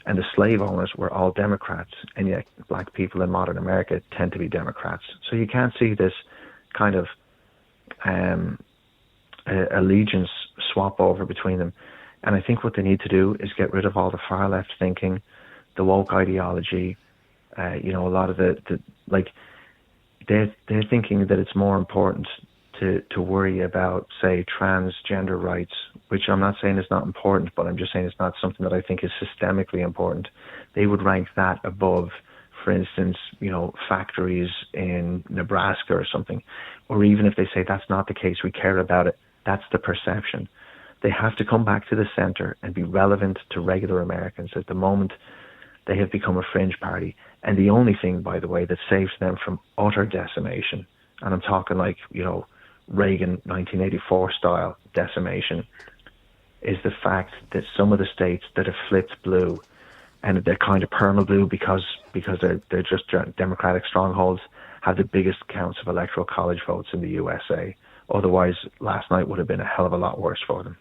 and the slave owners were all Democrats, and yet black people in modern America tend to be Democrats. So you can't see this kind of allegiance swap over between them. And I think what they need to do is get rid of all the far left thinking, the woke ideology. A lot of they're thinking that it's more important to worry about, say, transgender rights, which I'm not saying is not important, but I'm just saying it's not something that I think is systemically important. They would rank that above, for instance, factories in Nebraska or something. Or even if they say that's not the case, we care about it, that's the perception. They have to come back to the centre and be relevant to regular Americans. At the moment, they have become a fringe party. And the only thing, by the way, that saves them from utter decimation, and I'm talking like, Reagan 1984 style decimation, is the fact that some of the states that have flipped blue, and they're kind of perma blue because they're just Democratic strongholds, have the biggest counts of electoral college votes in the USA. Otherwise, last night would have been a hell of a lot worse for them.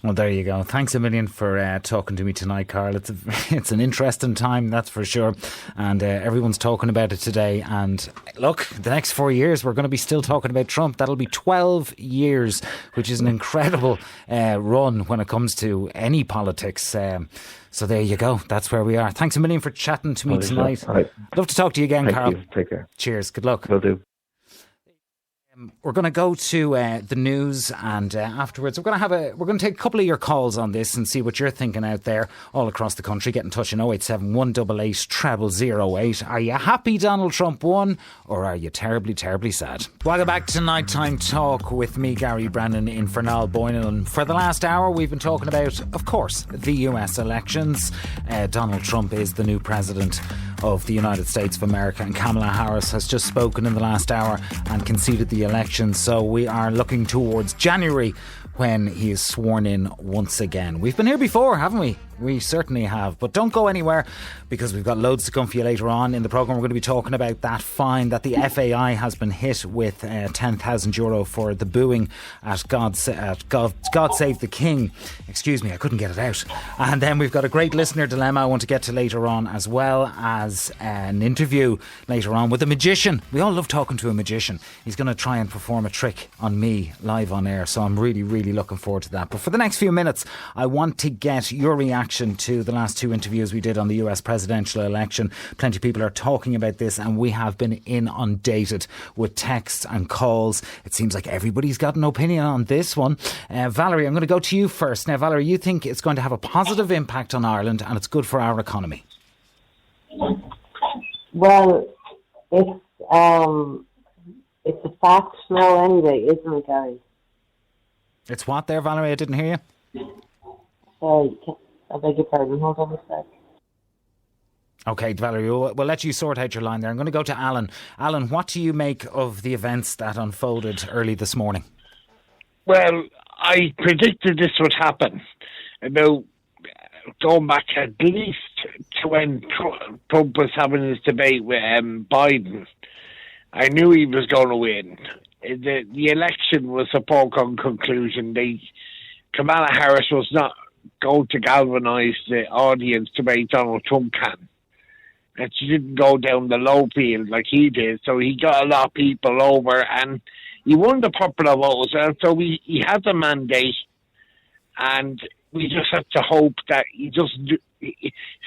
Well, there you go. Thanks a million for talking to me tonight, Karl. It's an interesting time, that's for sure. And everyone's talking about it today. And look, the next 4 years, we're going to be still talking about Trump. That'll be 12 years, which is an incredible run when it comes to any politics. So there you go. That's where we are. Thanks a million for chatting to me tonight. Right. Love to talk to you again, Karl. Thank you. Take care. Cheers. Good luck. Will do. We're going to go to the news, and afterwards we're going to take a couple of your calls on this and see what you're thinking out there all across the country. Get in touch in 087 188 0008. Are you happy Donald Trump won, or are you terribly, terribly sad? Welcome back to Nighttime Talk with me, Gary Brennan, in for Niall Boylan. And for the last hour we've been talking about, of course, the US elections. Donald Trump is the new president of the United States of America, and Kamala Harris has just spoken in the last hour and conceded the election. So we are looking towards January when he is sworn in once again. We've been here before, haven't we? We certainly have. But don't go anywhere, because we've got loads to come for you later on in the programme. We're going to be talking about that fine that the FAI has been hit with, €10,000 for the booing at God Save the King. Excuse me, I couldn't get it out. And then we've got a great listener dilemma I want to get to later on, as well as an interview later on with a magician. We all love talking to a magician. He's going to try and perform a trick on me live on air. So I'm really, really looking forward to that. But for the next few minutes, I want to get your reaction to the last two interviews we did on the US presidential election. Plenty of people are talking about this, and we have been inundated with texts and calls. It seems like everybody's got an opinion on this one. Valerie, I'm going to go to you first. Now, Valerie, you think it's going to have a positive impact on Ireland and it's good for our economy? Well, it's a fact now anyway, isn't it, Gary? It's what there, Valerie? I didn't hear you. Sorry, I beg your pardon. Hold on a sec. Okay, Valerie, we'll let you sort out your line there. I'm going to go to Alan. Alan, what do you make of the events that unfolded early this morning? Well, I predicted this would happen. About going back at least to when Trump was having his debate with Biden. I knew he was going to win. The election was a foregone conclusion. Kamala Harris was not go to galvanise the audience the way Donald Trump can. And she didn't go down the low field like he did. So he got a lot of people over, and he won the popular vote as well. So he had the mandate, and we just have to hope that he just...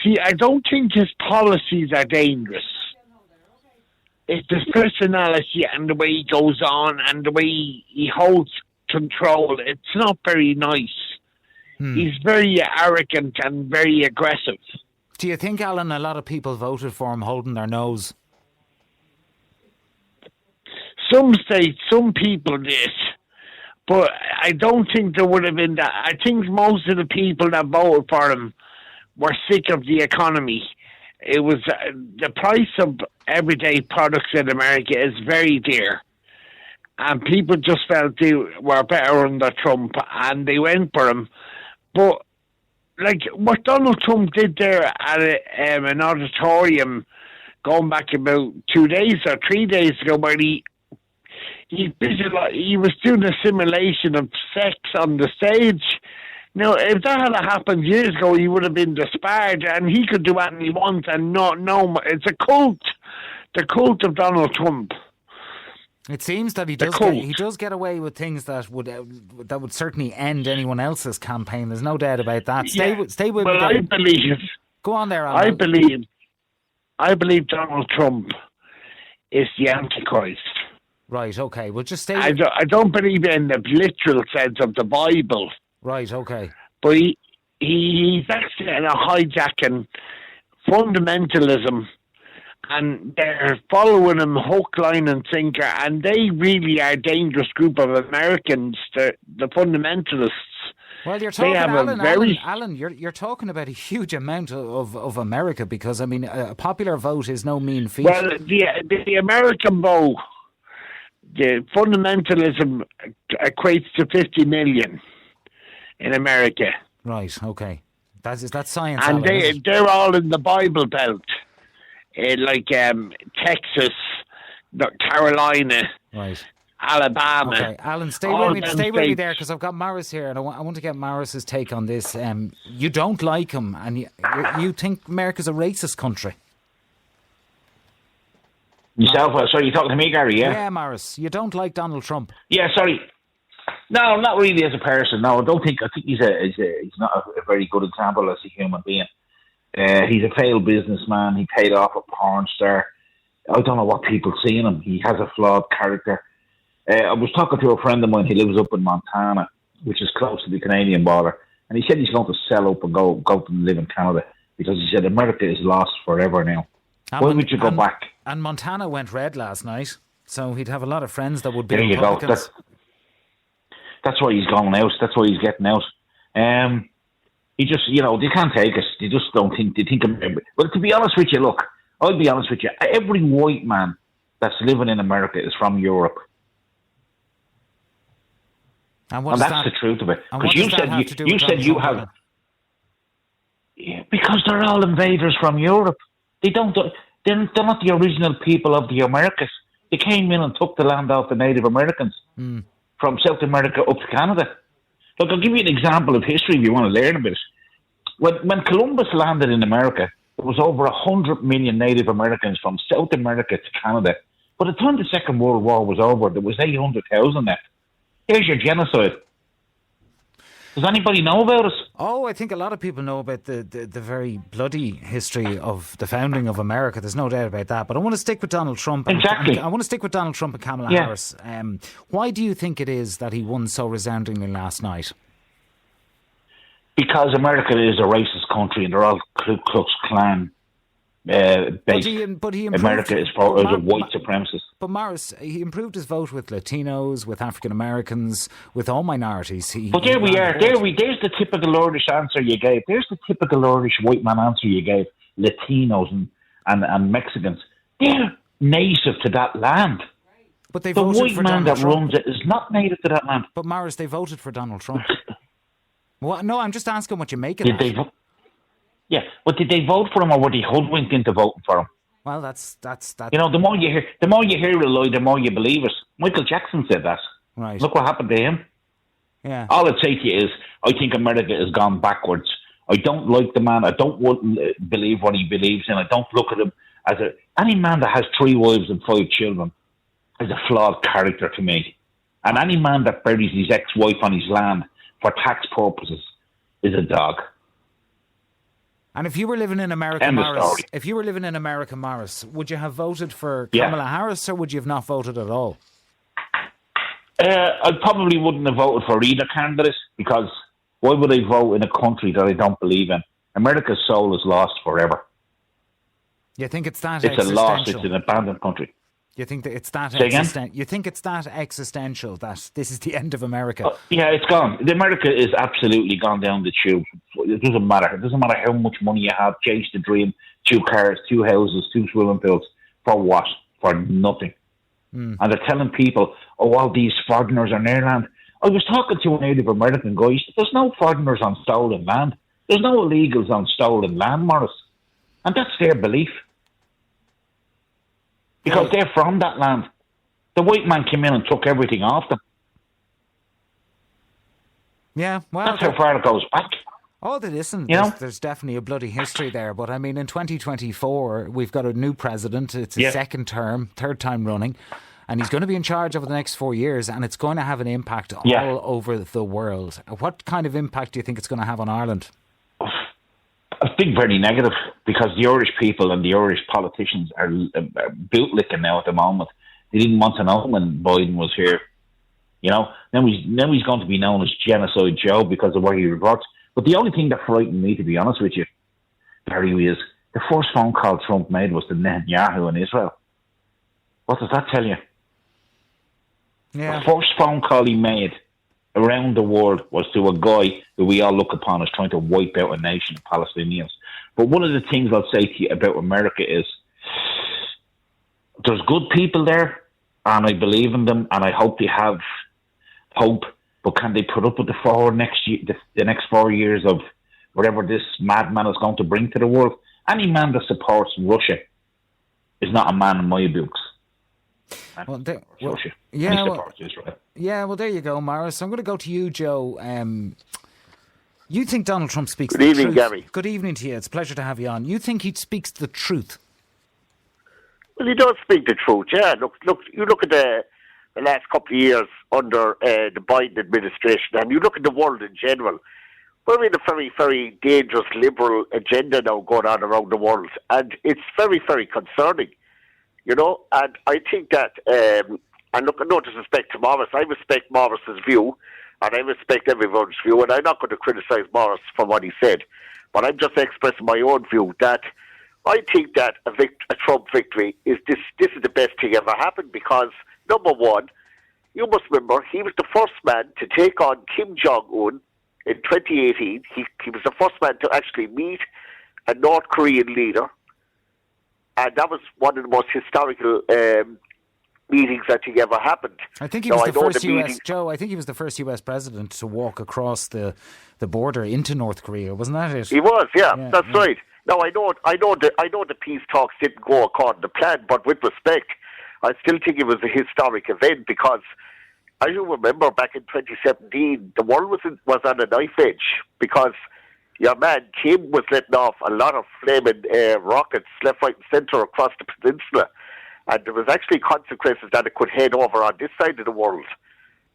See, I don't think his policies are dangerous. It's his personality and the way he goes on and the way he holds control. It's not very nice. He's very arrogant and very aggressive. Do you think, Alan, a lot of people voted for him holding their nose? Some states, some people did. But I don't think there would have been that. I think most of the people that voted for him were sick of the economy. It was the price of everyday products in America is very dear. And people just felt they were better under Trump, and they went for him. But, like, what Donald Trump did there at an auditorium going back about 2 days or 3 days ago, where he was doing a simulation of sex on the stage. Now, if that had happened years ago, he would have been disbarred, and he could do anything he wants, and no, it's a cult. The cult of Donald Trump. It seems that he does get away with things that would certainly end anyone else's campaign. There's no doubt about that. Stay with me. I believe. Go on there, Alan. I believe Donald Trump is the Antichrist. Right. Okay. Well, just stay. I don't believe in the literal sense of the Bible. Right. Okay. But he's actually hijacking fundamentalism. And they're following him hook, line and sinker, and they really are a dangerous group of Americans, the fundamentalists. Well, you're talking, Alan, you're talking about a huge amount of America, because, I mean, a popular vote is no mean feat. Well, the American vote, the fundamentalism equates to 50 million in America. Right, okay. Is that science, and Alan, they're all in the Bible Belt. Like Texas, Carolina, right, Alabama. Okay, Alan, stay with me there, because I've got Maris here, and I want to get Maris's take on this. You don't like him, and you think America's a racist country. Yourself? Sorry, you're talking to me, Gary? Yeah. Yeah, Maris, you don't like Donald Trump. Yeah, sorry. No, not really as a person. No, I think he's not a very good example as a human being. He's a failed businessman. He paid off a porn star. I don't know what people see in him. He has a flawed character. I was talking to a friend of mine. He lives up in Montana, which is close to the Canadian border, and he said he's going to sell up and go and live in Canada, because he said America is lost forever now. Why would you go back? And Montana went red last night, so he'd have a lot of friends that would be there. You go. That's why he's going out. That's why he's getting out. He just, they can't take us. They just don't think, they think, well, to be honest with you, look, I'll be honest with you, every white man that's living in America is from Europe. And that's the truth of it. Because you said you have, because they're all invaders from Europe. They're not the original people of the Americas. They came in and took the land off the Native Americans from South America up to Canada. Look, I'll give you an example of history if you want to learn a bit. When Columbus landed in America, there was over 100 million Native Americans from South America to Canada. By the time the Second World War was over, there was 800,000 left. Here's your genocide. Does anybody know about us? Oh, I think a lot of people know about the very bloody history of the founding of America. There's no doubt about that. But I want to stick with Donald Trump. Exactly. I want to stick with Donald Trump and Kamala Harris. Why do you think it is that he won so resoundingly last night? Because America is a racist country, and they're all Ku Klux Klan based. But he America is a white supremacist. But Maris, he improved his vote with Latinos, with African Americans, with all minorities. But there we are. There's the typical Irish answer you gave. There's the typical Irish white man answer you gave. Latinos and Mexicans. They're native to that land. But they the voted white for man Donald that Trump. runs it is not native to that land. But Maris, they voted for Donald Trump. Well, no, I'm just asking what you make of that. Yeah, but did they vote for him, or were they hoodwinked into voting for him? Well, that's. The more you hear a lie, the more you believe it. Michael Jackson said that. Right. Look what happened to him. Yeah. All I'd say to you is, I think America has gone backwards. I don't like the man. I don't believe what he believes in. I don't look at him as any man that has 3 wives and 5 children is a flawed character to me. And any man that buries his ex-wife on his land for tax purposes is a dog. And if you were living in America, Morris, would you have voted for Kamala Harris, or would you have not voted at all? I probably wouldn't have voted for either candidate, because why would I vote in a country that I don't believe in? America's soul is lost forever. You think it's that It's existential? a lost, it's an abandoned country. You think that it's that Say again? You think it's that existential that this is the end of America? Yeah, it's gone. America is absolutely gone down the tube. It doesn't matter. It doesn't matter how much money you have. Chase the dream. 2 cars, 2 houses, 2 swimming pools. For what? For nothing. And they're telling people, oh, all these foreigners are in their land. I was talking to a Native American guy. There's no foreigners on stolen land. There's no illegals on stolen land, Morris. And that's their belief. Because they're from that land. The white man came in and took everything off them. Yeah, well, that's how far it goes back. Oh, there isn't. You know? There's definitely a bloody history there. But I mean, in 2024, we've got a new president. It's his second term, 3rd time running. And he's going to be in charge over the next 4 years. And it's going to have an impact all over the world. What kind of impact do you think it's going to have on Ireland? I think very negative, because the Irish people and the Irish politicians are bootlicking now at the moment. They didn't want to know when Biden was here. You know, now he's going to be known as Genocide Joe because of what he reports. But the only thing that frightened me, to be honest with you, Barry, is the first phone call Trump made was to Netanyahu in Israel. What does that tell you? Yeah. The first phone call he made around the world was to a guy who we all look upon as trying to wipe out a nation of Palestinians. But one of the things I'll say to you about America is there's good people there, and I believe in them, and I hope they have hope. But can they put up with the next 4 years of whatever this madman is going to bring to the world? Any man that supports Russia is not a man in my books. Well, there you go, Morris. I'm going to go to you, Joe. You think Donald Trump speaks the truth? Good evening, Gary. Good evening to you. It's a pleasure to have you on. You think he speaks the truth? Well, he does speak the truth, yeah. Look. You look at the last couple of years under the Biden administration, and you look at the world in general. We're in a very, very dangerous liberal agenda now going on around the world, and it's very, very concerning. You know, and I think that, and look, no disrespect to Morris, I respect Morris's view, and I respect everyone's view, and I'm not going to criticise Morris for what he said, but I'm just expressing my own view that I think that a Trump victory is this is the best thing ever happened, because, number one, you must remember, he was the first man to take on Kim Jong-un in 2018. He was the first man to actually meet a North Korean leader. And that was one of the most historical meetings I think ever happened. I think he was the first US Joe. I think he was the first US president to walk across the border into North Korea. Wasn't that it? He was, yeah, that's right. Now I know the peace talks didn't go according to plan, but with respect, I still think it was a historic event, because as you remember back in 2017, the world was on a knife edge, because your man Kim was letting off a lot of flaming rockets left, right and centre across the peninsula. And there was actually consequences that it could head over on this side of the world.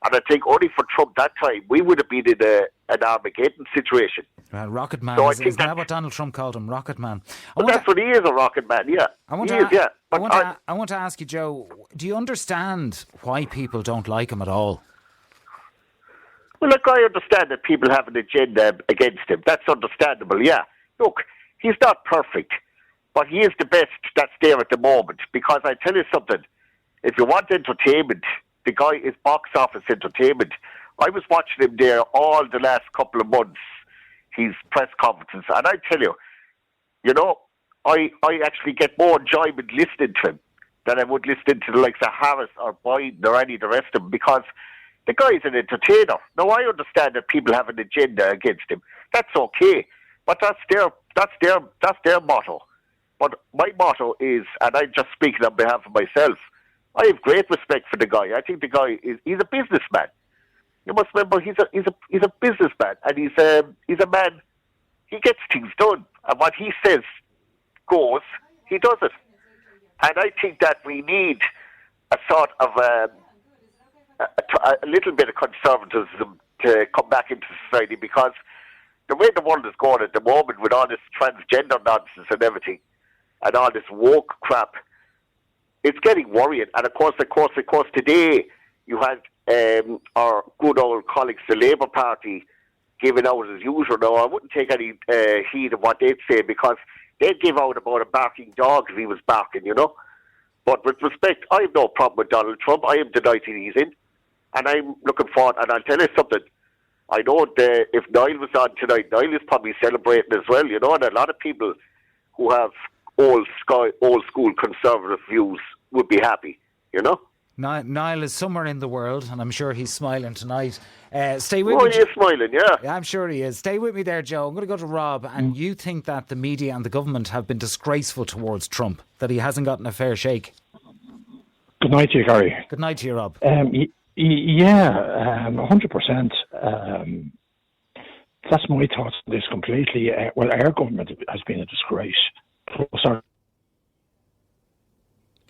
And I think only for Trump that time, we would have been in an Armageddon situation. Rocket Man, so is that what Donald Trump called him? Rocket Man. But that's what he is, a rocket man, yeah. I want to ask you, Joe, do you understand why people don't like him at all? Well, look, I understand that people have an agenda against him. That's understandable, yeah. Look, he's not perfect, but he is the best that's there at the moment. Because I tell you something, if you want entertainment, the guy is box office entertainment. I was watching him there all the last couple of months, his press conferences, and I tell you, you know, I actually get more enjoyment listening to him than I would listening to the likes of Harris or Biden or any of the rest of them, because the guy's an entertainer. Now, I understand that people have an agenda against him. That's okay, but that's their motto. But my motto is, and I'm just speaking on behalf of myself, I have great respect for the guy. I think the guy he's a businessman. You must remember he's a businessman, and he's a man. He gets things done, and what he says goes. He does it, and I think that we need a sort of a little bit of conservatism to come back into society, because the way the world is going at the moment, with all this transgender nonsense and everything, and all this woke crap, it's getting worrying. And of course, today you had our good old colleagues, the Labour Party, giving out as usual. Now, I wouldn't take any heed of what they'd say, because they'd give out about a barking dog if he was barking, you know. But with respect, I have no problem with Donald Trump. I am delighted he's in, and I'm looking forward. And I'll tell you something. I know that if Niall was on tonight, Niall is probably celebrating as well, you know, and a lot of people who have old school conservative views would be happy, you know. Niall is somewhere in the world, and I'm sure he's smiling tonight. Stay with me. Oh, he is smiling, yeah. I'm sure he is. Stay with me there, Joe. I'm going to go to Rob. And you think that the media and the government have been disgraceful towards Trump, that he hasn't gotten a fair shake? Good night to you, Gary. Good night to you, Rob. 100%. That's my thoughts on this completely. Well, our government has been a disgrace. Sorry.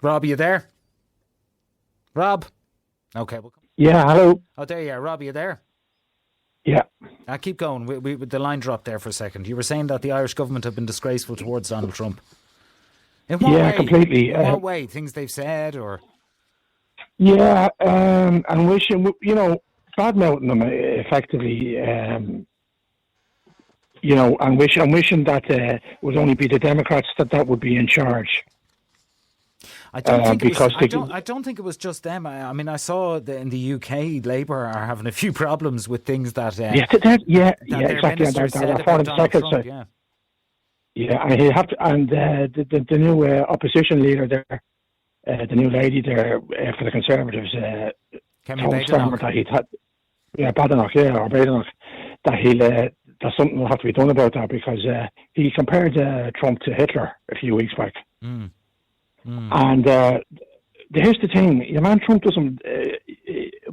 Rob, are you there? Rob? Okay. Yeah, hello. Oh, there you are. Rob, are you there? Yeah. Keep going. The line dropped there for a second. You were saying that the Irish government have been disgraceful towards Donald Trump. In what way? Completely. In what way? Things they've said, or? Yeah, and wishing, you know, bad-mouthing them effectively, you know, and wishing that it would only be the Democrats that would be in charge. I don't think it was just them. I mean, I saw in the UK, Labour are having a few problems with things that. Exactly. They're foreign secretary. Yeah, and he have to, and the new opposition leader there, the new lady there for the Conservatives, Badenoch. that he'd had, Badenoch, or Badenoch, that that something will have to be done about that, because he compared Trump to Hitler a few weeks back. And here's the thing: your man Trump doesn't,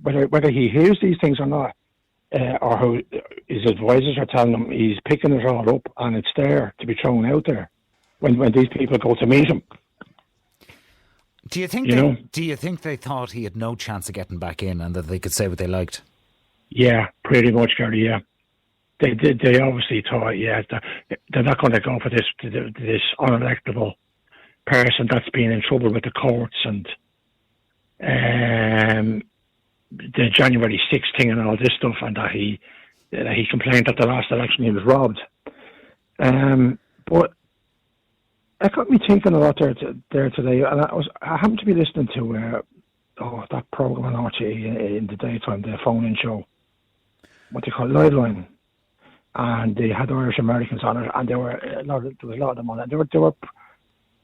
whether he hears these things or not, or how his advisors are telling him, he's picking it all up, and it's there to be thrown out there when these people go to meet him. Do you think they thought he had no chance of getting back in, and that they could say what they liked? Yeah, pretty much, Gary. Yeah, they obviously thought, they're not going to go for this unelectable person that's been in trouble with the courts and the January 6th thing and all this stuff, and that he complained that the last election he was robbed. But it got me thinking a lot there today, and I happened to be listening to that program on RTE in the daytime, the phone-in show, what they call Liveline, and they had Irish Americans on it, and there was a lot of them on it.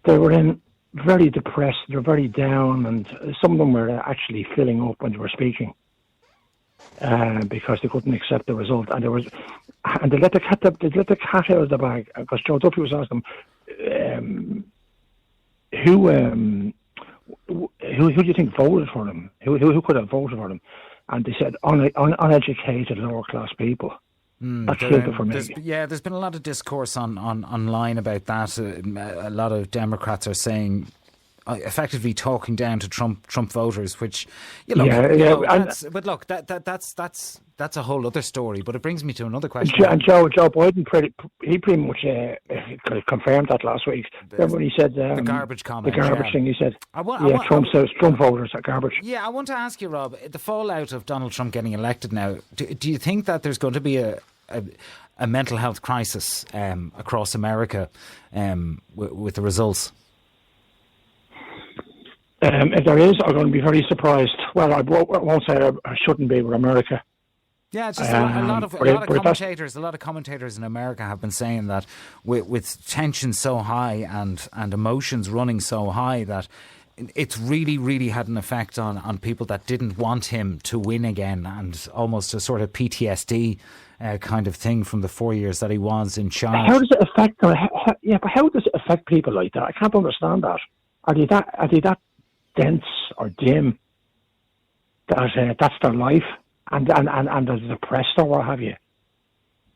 They were in very depressed. They were very down, and some of them were actually filling up when they were speaking because they couldn't accept the result. And they let the cat out of the bag, because Joe Duffy was asking them, who do you think voted for them? Who could have voted for them? And they said uneducated, lower class people. That killed it for me. There's been a lot of discourse online about that. A lot of Democrats are saying, effectively talking down to Trump voters, which but look, that's a whole other story. But it brings me to another question. And Joe Biden pretty much confirmed that last week. Remember when he said the garbage comment, the garbage thing? He said, Trump says Trump voters are garbage. Yeah, I want to ask you, Rob, the fallout of Donald Trump getting elected now. Do you think that there's going to be a mental health crisis across America with the results? If there is, I'm going to be very surprised. Well, I won't say I shouldn't be with America. Yeah, it's just a lot of commentators in America have been saying that with tension so high and emotions running so high, that it's really, really had an effect on people that didn't want him to win again, and almost a sort of PTSD kind of thing from the 4 years that he was in charge. How does it affect? But how does it affect people like that? I can't understand that. Are they that dense or dim that that's their life, and they're depressed or what have you,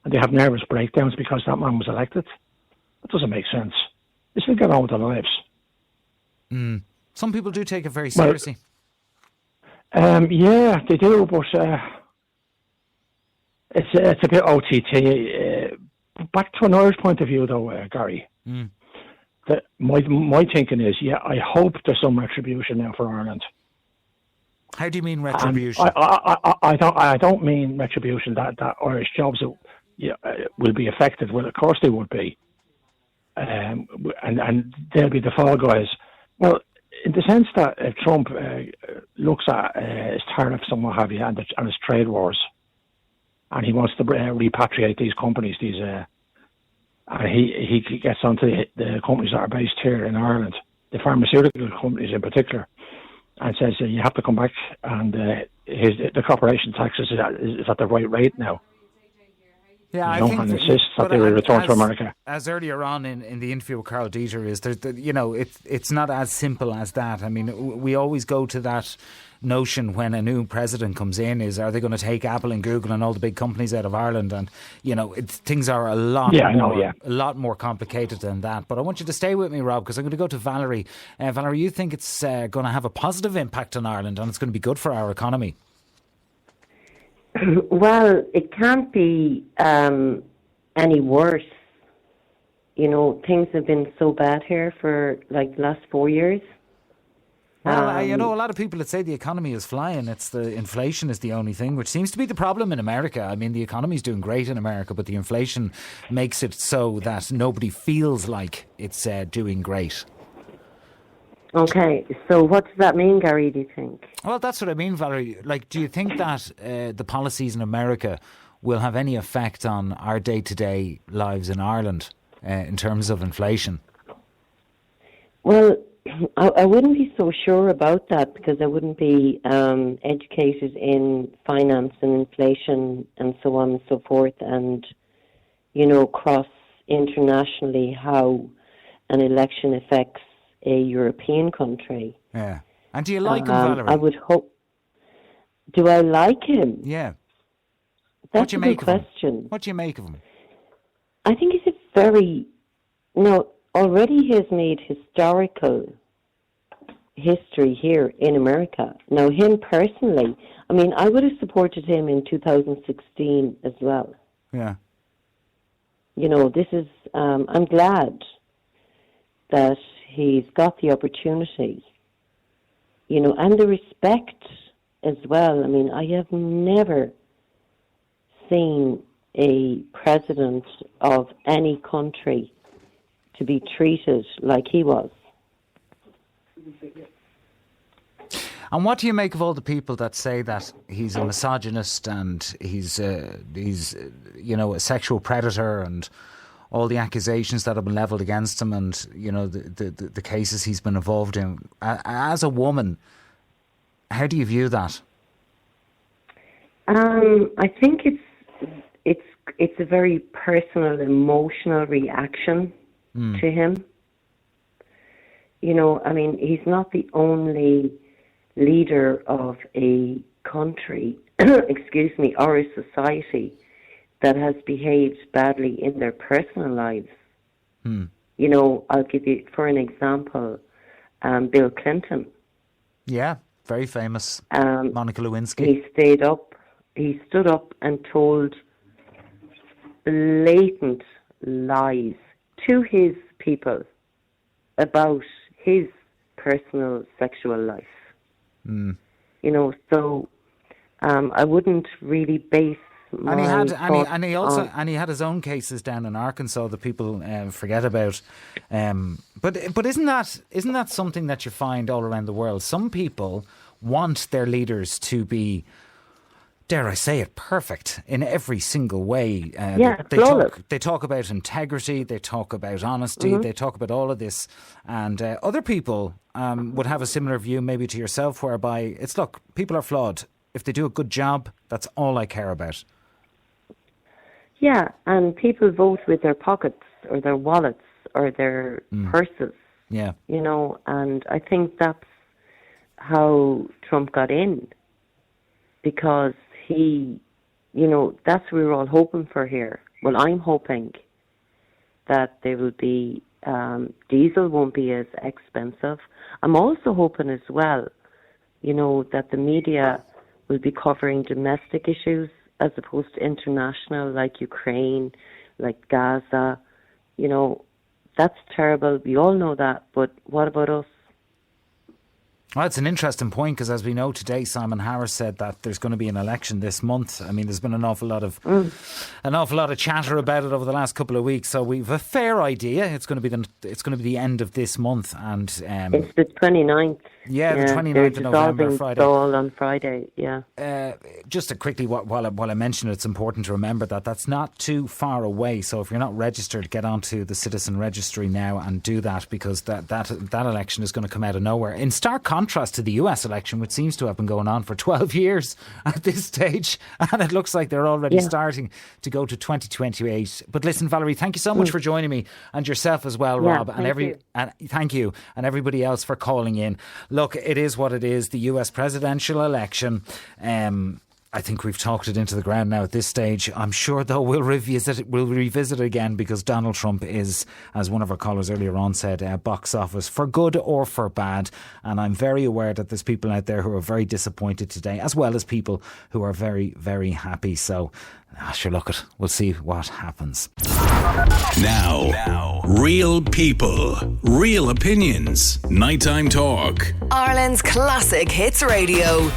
and they have nervous breakdowns because that man was elected. That doesn't make sense. They should get on with their lives. Some people do take it very seriously. Yeah, they do, but it's a bit OTT. Back to an Irish point of view, though, Gary. That my thinking is, I hope there's some retribution now for Ireland. How do you mean retribution? I don't mean retribution that Irish jobs will be affected. Well, of course they would be, and they'll be the fall guys. Well, in the sense that Trump looks at his tariffs and what have you, and his trade wars, and he wants to repatriate these companies, and he gets onto the companies that are based here in Ireland, the pharmaceutical companies in particular, and says you have to come back, and the corporation taxes is at the right rate now. Yeah, I think and insists that they will return to America. As earlier on in the interview with Karl Deeter is, it's not as simple as that. I mean, we always go to that notion when a new president comes in is, are they going to take Apple and Google and all the big companies out of Ireland? And, things are a lot more complicated than that. But I want you to stay with me, Rob, because I'm going to go to Valerie. Valerie, you think it's going to have a positive impact on Ireland and it's going to be good for our economy? Well, it can't be any worse. Things have been so bad here for the last 4 years. Well, a lot of people that say the economy is flying. It's the inflation is the only thing, which seems to be the problem in America. I mean, the economy is doing great in America, but the inflation makes it so that nobody feels like it's doing great. Okay, so what does that mean, Gary, do you think? Well, that's what I mean, Valerie. Do you think that the policies in America will have any effect on our day-to-day lives in Ireland in terms of inflation? Well, I wouldn't be so sure about that because I wouldn't be educated in finance and inflation and so on and so forth, and, cross internationally how an election affects a European country. Yeah. And do you like him, Valerie? I would hope. Do I like him? Yeah. That's a good question. What do you make of him? I think he's already he has made historical history here in America. Now, him personally, I would have supported him in 2016 as well. Yeah. This is, I'm glad that he's got the opportunity, and the respect as well. I have never seen a president of any country to be treated like he was. And what do you make of all the people that say that he's a misogynist and he's a sexual predator and all the accusations that have been levelled against him and, the cases he's been involved in? As a woman, how do you view that? I think it's a very personal, emotional reaction to him. He's not the only leader of a country, or a society that has behaved badly in their personal lives. I'll give you, for an example, Bill Clinton. Yeah, very famous. Monica Lewinsky. He stood up and told blatant lies to his people about his personal sexual life. I wouldn't really base and he had his own cases down in Arkansas that people forget about. But isn't that something that you find all around the world? Some people want their leaders to be, dare I say it, perfect in every single way. They talk about integrity, they talk about honesty, they talk about all of this. And other people would have a similar view maybe to yourself, whereby it's, look, people are flawed. If they do a good job, that's all I care about. Yeah, and people vote with their pockets or their wallets or their purses. Yeah. And I think that's how Trump got in, because he, that's what we were all hoping for here. Well, I'm hoping that there will be, diesel won't be as expensive. I'm also hoping as well, that the media will be covering domestic issues as opposed to international, like Ukraine, like Gaza. That's terrible. We all know that, but what about us? Well, it's an interesting point because, as we know today, Simon Harris said that there's going to be an election this month. I mean, there's been an awful lot of chatter about it over the last couple of weeks. So we've a fair idea. It's going to be the end of this month, and it's the 29th. Yeah, the 29th of November, Friday. On Friday, yeah. Just quickly, while I mention it, it's important to remember that that's not too far away. So if you're not registered, get onto the Citizen Registry now and do that, because that election is going to come out of nowhere. In stark contrast to the US election, which seems to have been going on for 12 years at this stage, and it looks like they're already starting to go to 2028. But listen, Valerie, thank you so much for joining me, and yourself as well, Rob, and thank you, and everybody else for calling in. Look, it is what it is, the US presidential election. I think we've talked it into the ground now at this stage. I'm sure, though, we'll revisit it again, because Donald Trump is, as one of our callers earlier on said, box office for good or for bad. And I'm very aware that there's people out there who are very disappointed today, as well as people who are very, very happy. So, sure, look it. We'll see what happens. Now, real people, real opinions. Nighttime Talk. Ireland's classic hits radio.